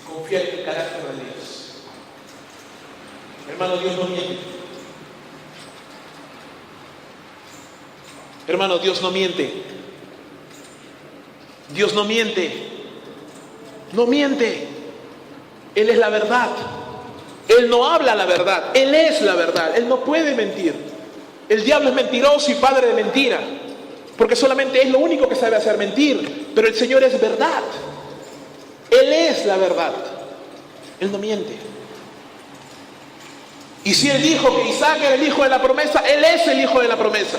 Confiar en el carácter de Dios. Hermano, Dios no miente. Hermano, Dios no miente. Dios no miente. No miente. Él es la verdad. Él no habla la verdad. Él es la verdad. Él no puede mentir. El diablo es mentiroso y padre de mentira. Porque solamente es lo único que sabe hacer, mentir. Pero el Señor es verdad. Él es la verdad. Él no miente. Y si Él dijo que Isaac era el hijo de la promesa, Él es el hijo de la promesa.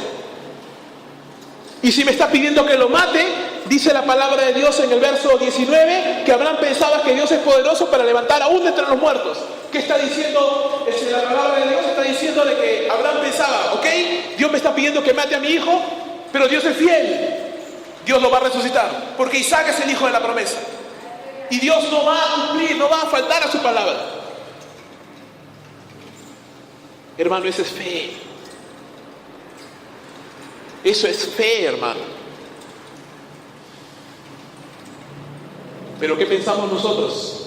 Y si me está pidiendo que lo mate, dice la palabra de Dios en el verso 19, que Abraham pensaba que Dios es poderoso para levantar aún de entre los muertos. ¿Qué está diciendo? La palabra de Dios está diciendo de que Abraham pensaba, ok, Dios me está pidiendo que mate a mi hijo, pero Dios es fiel. Dios lo va a resucitar, porque Isaac es el hijo de la promesa. Y Dios no va a cumplir, no va a faltar a su palabra. Hermano, eso es fe. Eso es fe, hermano. Pero ¿qué pensamos nosotros?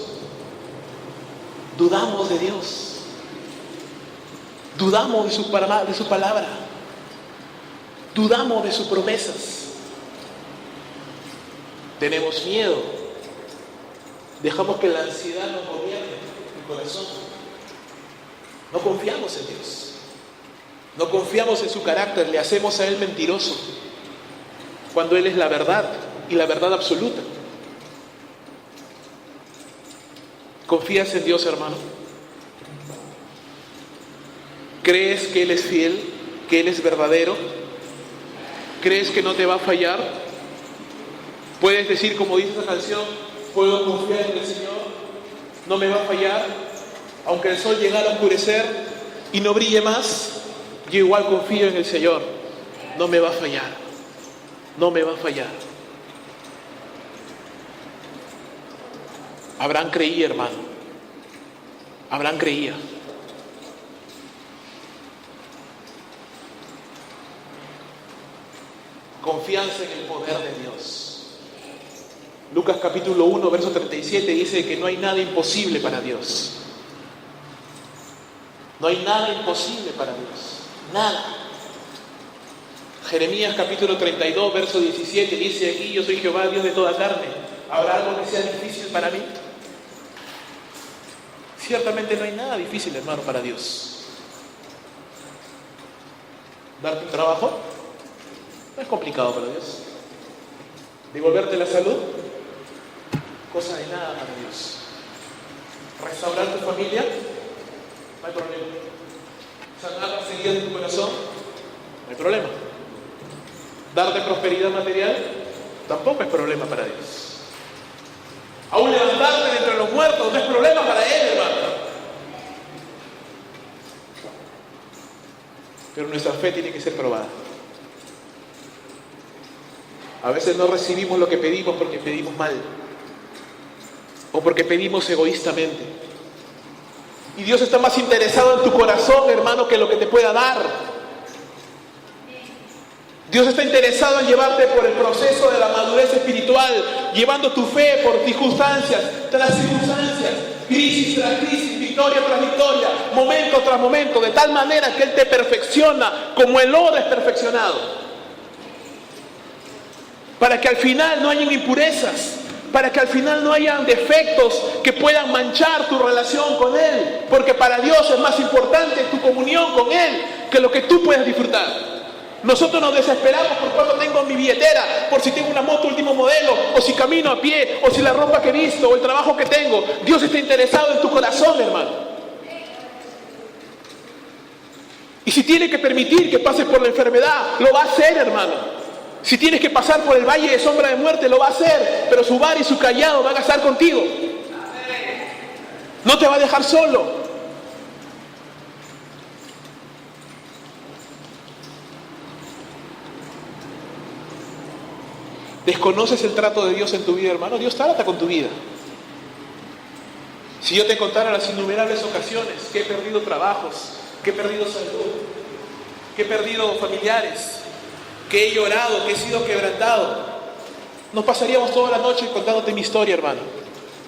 Dudamos de Dios. Dudamos de su palabra. Dudamos de sus promesas. Tenemos miedo. Dejamos que la ansiedad nos gobierne el corazón. No confiamos en Dios. No confiamos en su carácter. Le hacemos a Él mentiroso, cuando Él es la verdad y la verdad absoluta. ¿Confías en Dios, hermano? ¿Crees que Él es fiel? ¿Que Él es verdadero? ¿Crees que no te va a fallar? Puedes decir, como dice esa canción, puedo confiar en el Señor, no me va a fallar. Aunque el sol llegara a oscurecer y no brille más, yo igual confío en el Señor. No me va a fallar. No me va a fallar. Abraham creía, hermano. Abraham creía. Confianza en el poder de Dios. Lucas capítulo 1, verso 37 dice que no hay nada imposible para Dios. No hay nada imposible para Dios. Nada. Jeremías capítulo 32, verso 17 dice aquí, yo soy Jehová, Dios de toda carne. ¿Habrá algo que sea difícil para mí? Ciertamente no hay nada difícil, hermano, para Dios. ¿Darte un trabajo? No es complicado para Dios. ¿Devolverte la salud? Cosa de nada para Dios. ¿Restaurar tu familia? No hay problema. ¿Sanar las heridas de tu corazón? No hay problema. ¿Darte prosperidad material? Tampoco es problema para Dios. Aún levantarte de entre los muertos no es problema para Él, hermano. Pero nuestra fe tiene que ser probada. A veces no recibimos lo que pedimos porque pedimos mal, o porque pedimos egoístamente. Y Dios está más interesado en tu corazón, hermano, que lo que te pueda dar. Dios está interesado en llevarte por el proceso de la madurez espiritual, llevando tu fe por circunstancias tras circunstancias, crisis tras crisis, victoria tras victoria, momento tras momento, de tal manera que Él te perfecciona como el oro es perfeccionado. Para que al final no hayan impurezas, para que al final no hayan defectos que puedan manchar tu relación con Él, porque para Dios es más importante tu comunión con Él que lo que tú puedas disfrutar. Nosotros nos desesperamos por cuando tengo mi billetera, por si tengo una moto último modelo, o si camino a pie, o si la ropa que he visto, o el trabajo que tengo. Dios está interesado en tu corazón, hermano. Y si tiene que permitir que pases por la enfermedad, lo va a hacer, hermano. Si tienes que pasar por el valle de sombra de muerte, lo va a hacer, pero su vara y su cayado van a estar contigo. No te va a dejar solo. ¿Desconoces el trato de Dios en tu vida, hermano? Dios trata con tu vida. Si yo te contara las innumerables ocasiones que he perdido trabajos, que he perdido salud, que he perdido familiares, que he llorado, que he sido quebrantado, nos pasaríamos toda la noche contándote mi historia, hermano.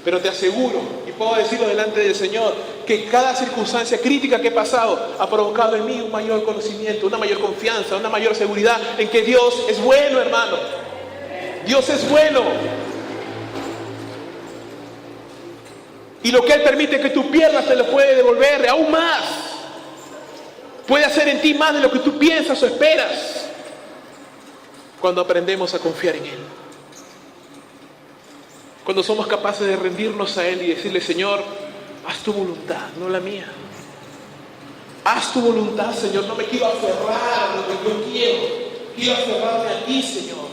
Pero te aseguro, y puedo decirlo delante del Señor, que cada circunstancia crítica que he pasado ha provocado en mí un mayor conocimiento, una mayor confianza, una mayor seguridad en que Dios es bueno, hermano. Dios es bueno. Y lo que Él permite que tú pierdas, te lo puede devolver aún más. Puede hacer en ti más de lo que tú piensas o esperas, cuando aprendemos a confiar en Él. Cuando somos capaces de rendirnos a Él y decirle: Señor, haz tu voluntad, no la mía. Haz tu voluntad, Señor. No me quiero aferrar a lo que yo quiero. Quiero aferrarme a ti, Señor.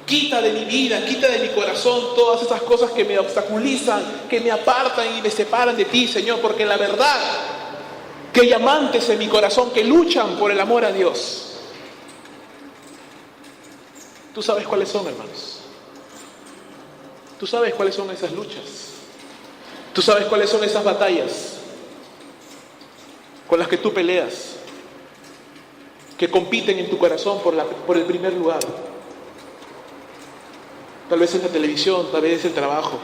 Quita de mi vida, quita de mi corazón todas esas cosas que me obstaculizan, que me apartan y me separan de ti, Señor. Porque la verdad, que hay amantes en mi corazón que luchan por el amor a Dios. Tú sabes cuáles son, hermanos. Tú sabes cuáles son esas luchas. Tú sabes cuáles son esas batallas con las que tú peleas, que compiten en tu corazón por el primer lugar. Tal vez es la televisión, tal vez es el trabajo,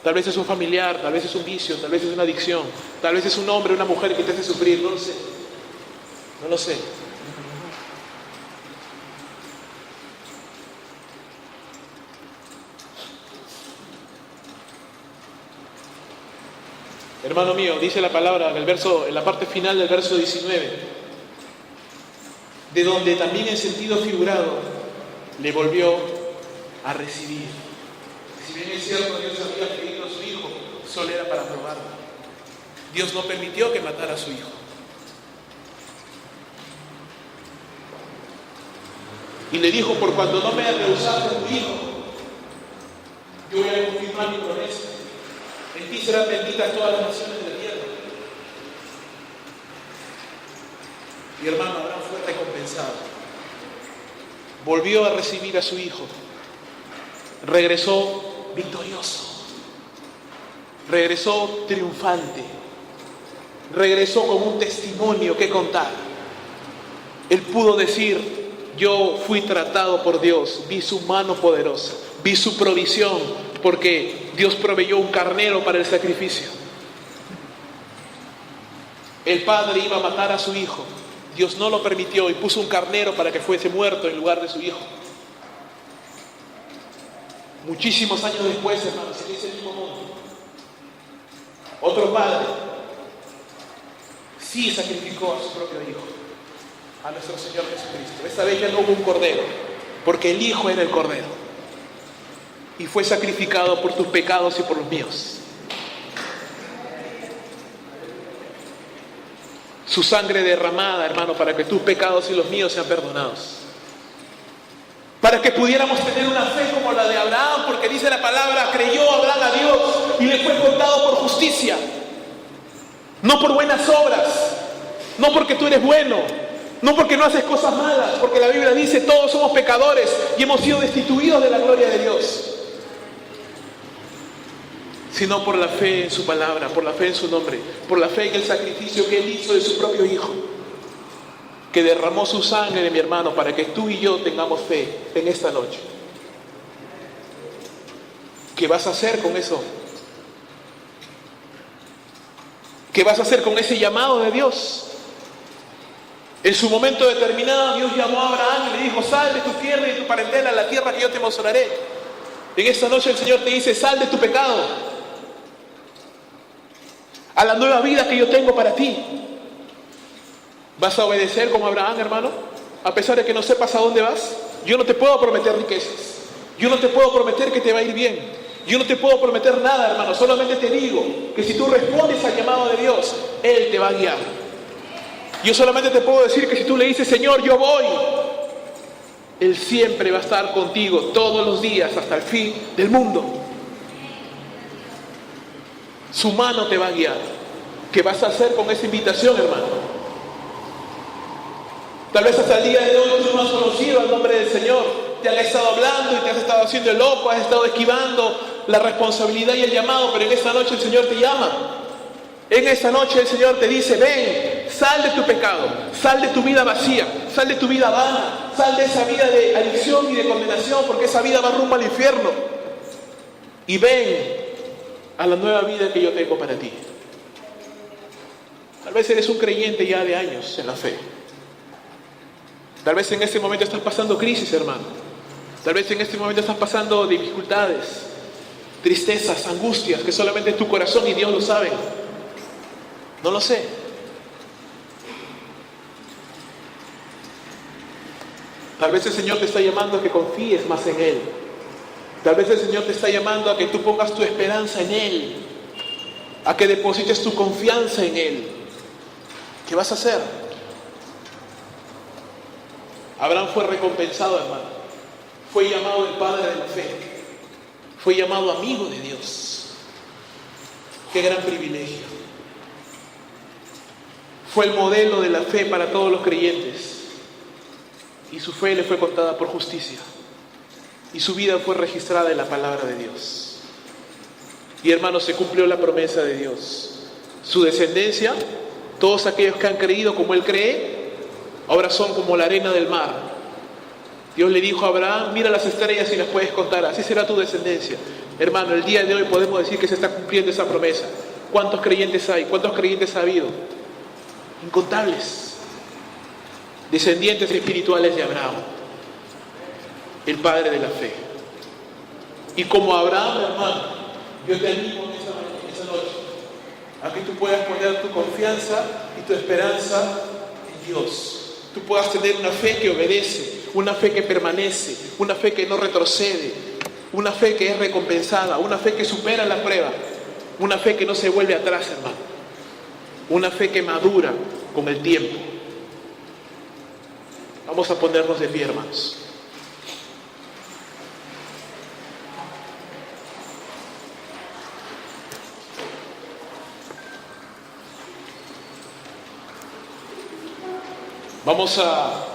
tal vez es un familiar, tal vez es un vicio, tal vez es una adicción, tal vez es un hombre o una mujer que te hace sufrir, no lo sé. No lo sé. Hermano mío, dice la palabra en la parte final del verso 19, de donde también en sentido figurado le volvió a recibir. Si bien es cierto, Dios había pedido a su hijo, solo era para probarlo. Dios no permitió que matara a su hijo. Y le dijo: por cuando no me rehusaste a tu hijo, yo voy a confirmar mi promesa. En ti serán benditas todas las naciones de la tierra. Mi hermano Abraham fue recompensado. Volvió a recibir a su hijo. Regresó victorioso. Regresó triunfante. Regresó con un testimonio que contar. Él pudo decir: yo fui tratado por Dios, vi su mano poderosa, vi su provisión, porque Dios proveyó un carnero para el sacrificio. El padre iba a matar a su hijo. Dios no lo permitió y puso un carnero para que fuese muerto en lugar de su hijo. Muchísimos años después, hermanos, en ese mismo mundo, otro padre sí sacrificó a su propio hijo, a nuestro Señor Jesucristo. Esta vez ya no hubo un cordero, porque el hijo era el cordero. Y fue sacrificado por tus pecados y por los míos. Su sangre derramada, hermano, para que tus pecados y los míos sean perdonados. Para que pudiéramos tener una fe como la de Abraham, porque dice la palabra: creyó Abraham a Dios y le fue contado por justicia. No por buenas obras, no porque tú eres bueno, no porque no haces cosas malas, porque la Biblia dice: todos somos pecadores y hemos sido destituidos de la gloria de Dios. Sino por la fe en su palabra, por la fe en su nombre, por la fe en el sacrificio que Él hizo de su propio Hijo, que derramó su sangre, de mi hermano, para que tú y yo tengamos fe en esta noche. ¿Qué vas a hacer con eso? ¿Qué vas a hacer con ese llamado de Dios? En su momento determinado, Dios llamó a Abraham y le dijo: sal de tu tierra y de tu parentela a la tierra que yo te mostraré. En esta noche el Señor te dice: sal de tu pecado a la nueva vida que yo tengo para ti. ¿Vas a obedecer como Abraham, hermano? A pesar de que no sepas a dónde vas. Yo no te puedo prometer riquezas. Yo no te puedo prometer que te va a ir bien. Yo no te puedo prometer nada, hermano. Solamente te digo que si tú respondes al llamado de Dios, Él te va a guiar. Yo solamente te puedo decir que si tú le dices: Señor, yo voy, Él siempre va a estar contigo todos los días hasta el fin del mundo. Su mano te va a guiar. ¿Qué vas a hacer con esa invitación, hermano? Tal vez hasta el día de hoy tú no has conocido el nombre del Señor. Te han estado hablando y te has estado haciendo el loco, has estado esquivando la responsabilidad y el llamado, pero en esta noche el Señor te llama. En esta noche el Señor te dice: ven, sal de tu pecado, sal de tu vida vacía, sal de tu vida vana, sal de esa vida de adicción y de condenación, porque esa vida va rumbo al infierno. Y ven a la nueva vida que yo tengo para ti. Tal vez eres un creyente ya de años en la fe. Tal vez en este momento estás pasando crisis, hermano. Tal vez en este momento estás pasando dificultades, tristezas, angustias, que solamente tu corazón y Dios lo saben. No lo sé. Tal vez el Señor te está llamando a que confíes más en Él. Tal vez el Señor te está llamando a que tú pongas tu esperanza en Él, a que deposites tu confianza en Él. ¿Qué vas a hacer? Abraham fue recompensado, hermano. Fue llamado el padre de la fe. Fue llamado amigo de Dios. Qué gran privilegio. Fue el modelo de la fe para todos los creyentes. Y su fe le fue contada por justicia. Y su vida fue registrada en la palabra de Dios. Y hermanos, se cumplió la promesa de Dios. Su descendencia, todos aquellos que han creído como Él cree, ahora son como la arena del mar. Dios le dijo a Abraham: mira las estrellas y las puedes contar, así será tu descendencia. Hermano, el día de hoy podemos decir que se está cumpliendo esa promesa. ¿Cuántos creyentes hay? ¿Cuántos creyentes ha habido? Incontables. Descendientes espirituales de Abraham, el padre de la fe. Y como Abraham, hermano, yo te animo en esa noche a que tú puedas poner tu confianza y tu esperanza en Dios. Tú puedas tener una fe que obedece, una fe que permanece, una fe que no retrocede, una fe que es recompensada, una fe que supera la prueba, una fe que no se vuelve atrás, hermano, una fe que madura con el tiempo. Vamos a ponernos de pie, hermanos. Vamos a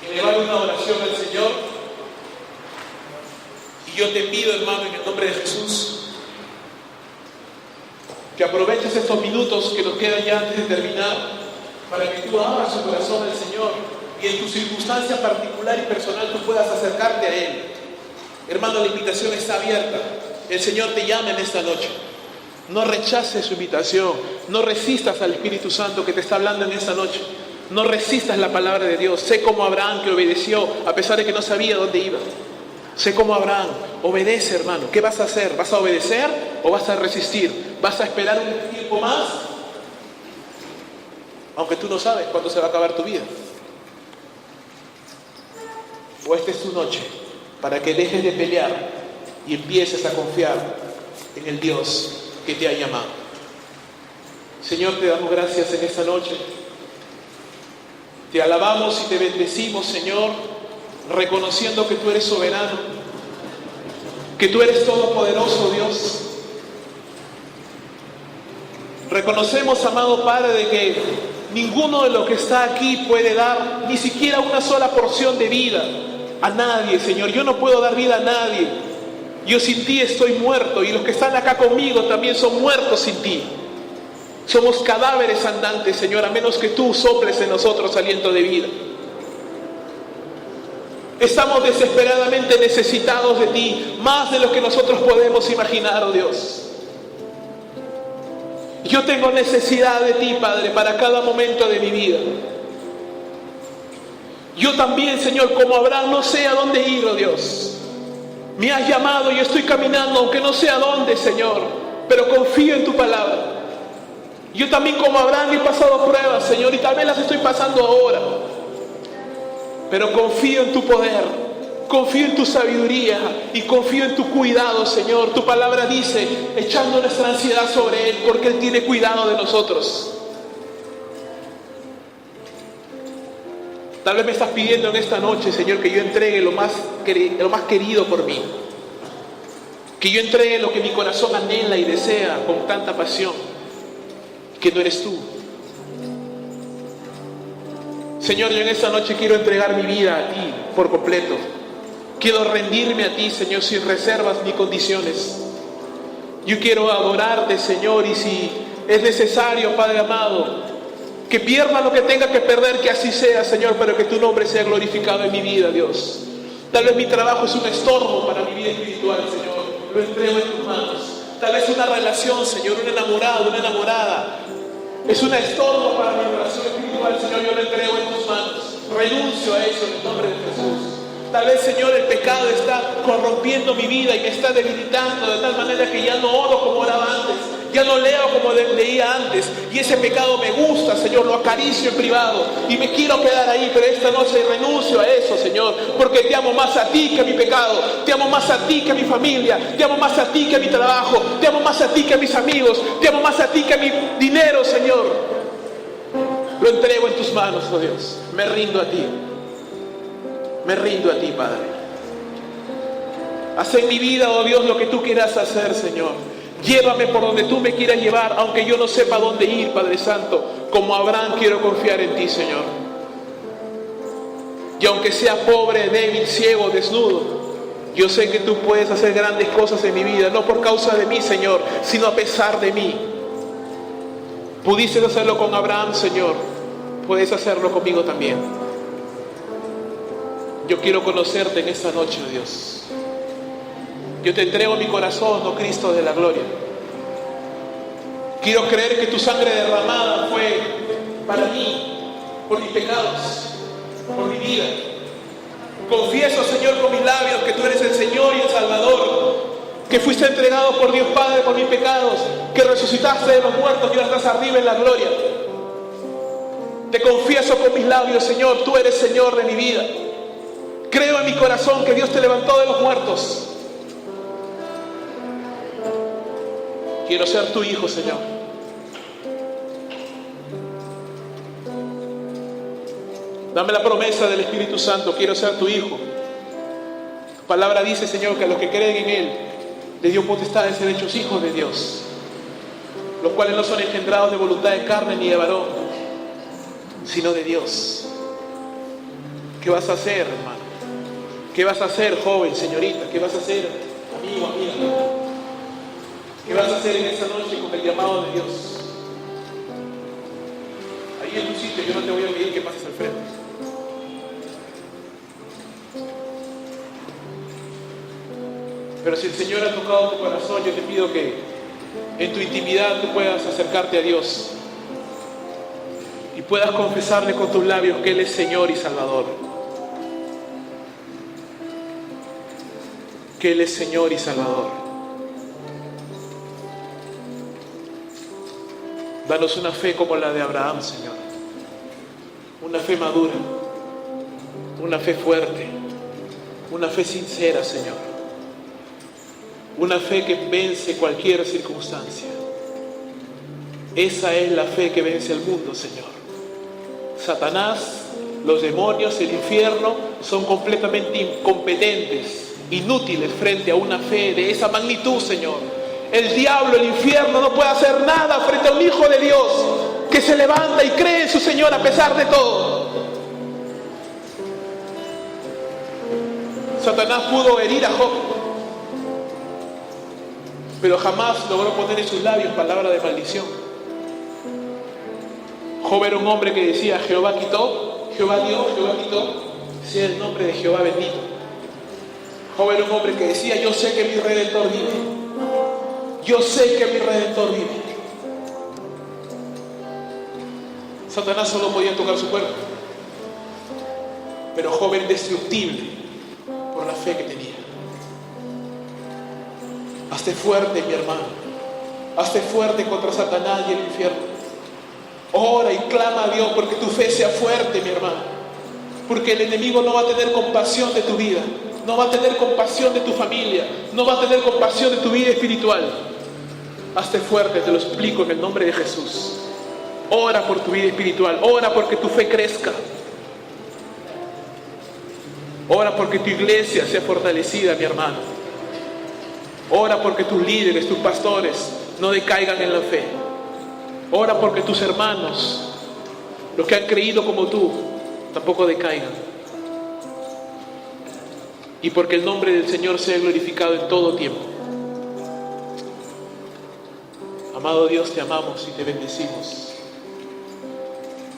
elevar una oración al Señor. Y yo te pido, hermano, en el nombre de Jesús, que aproveches estos minutos que nos quedan ya antes de terminar, para que tú abras tu corazón al Señor y en tu circunstancia particular y personal tú puedas acercarte a Él. Hermano, la invitación está abierta. El Señor te llama en esta noche. No rechaces su invitación. No resistas al Espíritu Santo que te está hablando en esta noche. No resistas la palabra de Dios. Sé como Abraham, que obedeció a pesar de que no sabía dónde iba. Sé como Abraham. Obedece, hermano. ¿Qué vas a hacer? ¿Vas a obedecer o vas a resistir? ¿Vas a esperar un tiempo más? Aunque tú no sabes cuándo se va a acabar tu vida. O esta es tu noche para que dejes de pelear y empieces a confiar en el Dios que te ha llamado. Señor, te damos gracias en esta noche. Te alabamos y te bendecimos, Señor, reconociendo que tú eres soberano, que tú eres todopoderoso, Dios. Reconocemos, amado Padre, de que ninguno de los que está aquí puede dar ni siquiera una sola porción de vida a nadie, Señor. Yo no puedo dar vida a nadie. Yo sin ti estoy muerto, y los que están acá conmigo también son muertos sin ti. Somos cadáveres andantes, Señor, a menos que tú soples en nosotros aliento de vida. Estamos desesperadamente necesitados de ti, más de lo que nosotros podemos imaginar, oh Dios. Yo tengo necesidad de ti, Padre, para cada momento de mi vida. Yo también, Señor, como Abraham, no sé a dónde ir, oh Dios. Me has llamado y estoy caminando, aunque no sé a dónde, Señor, pero confío en tu palabra. Yo también, como Abraham, he pasado pruebas, Señor, y tal vez las estoy pasando ahora. Pero confío en tu poder, confío en tu sabiduría y confío en tu cuidado, Señor. Tu palabra dice, echando nuestra ansiedad sobre Él, porque Él tiene cuidado de nosotros. Tal vez me estás pidiendo en esta noche, Señor, que yo entregue lo más querido por mí. Que yo entregue lo que mi corazón anhela y desea con tanta pasión, que no eres tú. Señor, yo en esta noche quiero entregar mi vida a ti por completo. Quiero rendirme a ti, Señor, sin reservas ni condiciones. Yo quiero adorarte, Señor, y si es necesario, Padre amado, que pierda lo que tenga que perder, que así sea, Señor, pero que tu nombre sea glorificado en mi vida, Dios. Tal vez mi trabajo es un estorbo para mi vida espiritual, Señor. Lo entrego en tus manos. Tal vez una relación, Señor, un enamorado, una enamorada, es un estorbo para mi relación espiritual, Señor. Yo lo entrego en tus manos. Renuncio a eso en el nombre de Jesús. Tal vez, Señor, el pecado está corrompiendo mi vida y me está debilitando de tal manera que ya no oro como oraba antes, ya no leo como leía antes, y ese pecado me gusta, Señor, lo acaricio en privado y me quiero quedar ahí, pero esta noche renuncio a eso, Señor, porque te amo más a ti que a mi pecado, te amo más a ti que a mi familia, te amo más a ti que a mi trabajo, te amo más a ti que a mis amigos, te amo más a ti que a mi dinero, Señor. Lo entrego en tus manos, oh Dios, me rindo a ti. Me rindo a ti, Padre. Haz en mi vida, oh Dios, lo que tú quieras hacer, Señor. Llévame por donde tú me quieras llevar, aunque yo no sepa dónde ir, Padre Santo. Como Abraham quiero confiar en ti, Señor. Y aunque sea pobre, débil, ciego, desnudo, yo sé que tú puedes hacer grandes cosas en mi vida, no por causa de mí, Señor, sino a pesar de mí. Pudiste hacerlo con Abraham, Señor. Puedes hacerlo conmigo también. Yo quiero conocerte en esta noche, oh Dios. Yo te entrego mi corazón, oh Cristo de la gloria. Quiero creer que tu sangre derramada fue para mí, por mis pecados, por mi vida. Confieso, Señor, con mis labios que tú eres el Señor y el Salvador, que fuiste entregado por Dios Padre por mis pecados, que resucitaste de los muertos y ahora estás arriba en la gloria. Te confieso con mis labios, Señor, tú eres Señor de mi vida. Creo en mi corazón que Dios te levantó de los muertos. Quiero ser tu hijo, Señor. Dame la promesa del Espíritu Santo. Quiero ser tu hijo. Tu palabra dice, Señor, que a los que creen en Él les dio potestad de ser hechos hijos de Dios, los cuales no son engendrados de voluntad de carne ni de varón, sino de Dios. ¿Qué vas a hacer, hermano? ¿Qué vas a hacer, joven, señorita? ¿Qué vas a hacer, amigo, amiga? ¿Qué vas a hacer en esta noche con el llamado de Dios? Ahí en tu sitio, yo no te voy a pedir que pases al frente. Pero si el Señor ha tocado tu corazón, yo te pido que en tu intimidad tú puedas acercarte a Dios y puedas confesarle con tus labios que Él es Señor y Salvador. Que Él es Señor y Salvador. Danos una fe como la de Abraham, Señor. Una fe madura, una fe fuerte, una fe sincera, Señor. Una fe que vence cualquier circunstancia. Esa es la fe que vence al mundo, Señor. Satanás, los demonios, el infierno son completamente incompetentes, inútiles frente a una fe de esa magnitud, Señor. El diablo, el infierno no puede hacer nada frente a un hijo de Dios que se levanta y cree en su Señor a pesar de todo. Satanás pudo herir a Job, pero jamás logró poner en sus labios palabra de maldición. Job era un hombre que decía: Jehová quitó, Jehová dio, Jehová quitó, sea el nombre de Jehová bendito. Job era un hombre que decía: yo sé que mi Redentor vive, yo sé que mi Redentor vive. Satanás solo podía tocar su cuerpo, pero Job era indestructible por la fe que tenía. Hazte fuerte, mi hermano, hazte fuerte contra Satanás y el infierno. Ora y clama a Dios porque tu fe sea fuerte, mi hermano, porque el enemigo no va a tener compasión de tu vida, no va a tener compasión de tu familia, no va a tener compasión de tu vida espiritual. Hazte fuerte, te lo explico en el nombre de Jesús. Ora por tu vida espiritual, ora porque tu fe crezca. Ora porque tu iglesia sea fortalecida, mi hermano. Ora porque tus líderes, tus pastores no decaigan en la fe. Ora porque tus hermanos, los que han creído como tú, tampoco decaigan. Y porque el nombre del Señor sea glorificado en todo tiempo. Amado Dios, te amamos y te bendecimos.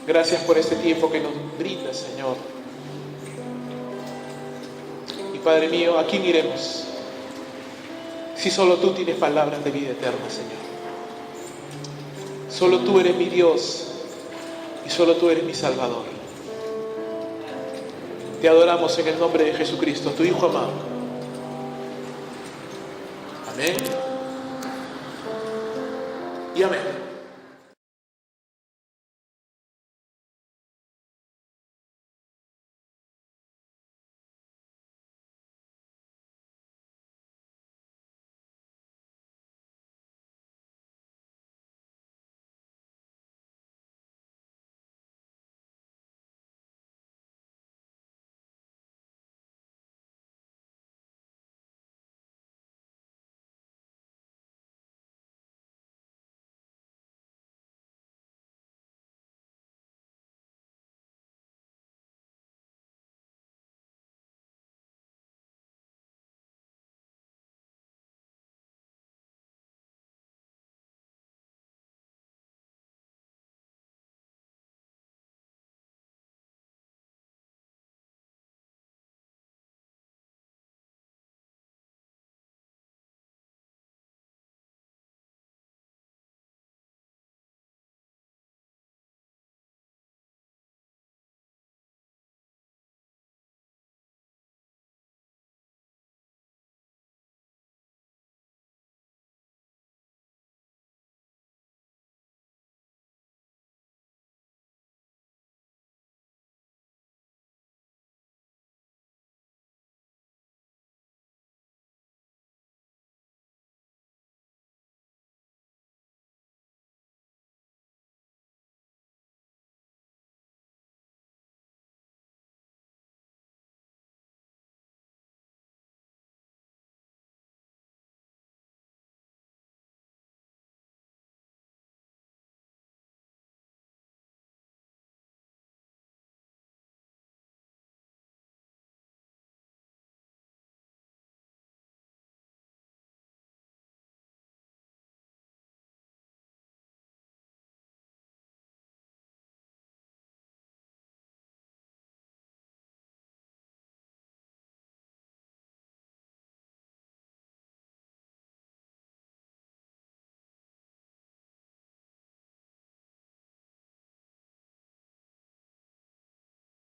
Gracias por este tiempo que nos brindas, Señor. Y Padre mío, ¿a quién iremos? Si solo tú tienes palabras de vida eterna, Señor. Solo tú eres mi Dios y solo tú eres mi Salvador. Te adoramos en el nombre de Jesucristo, tu Hijo amado. Amén. Y amén.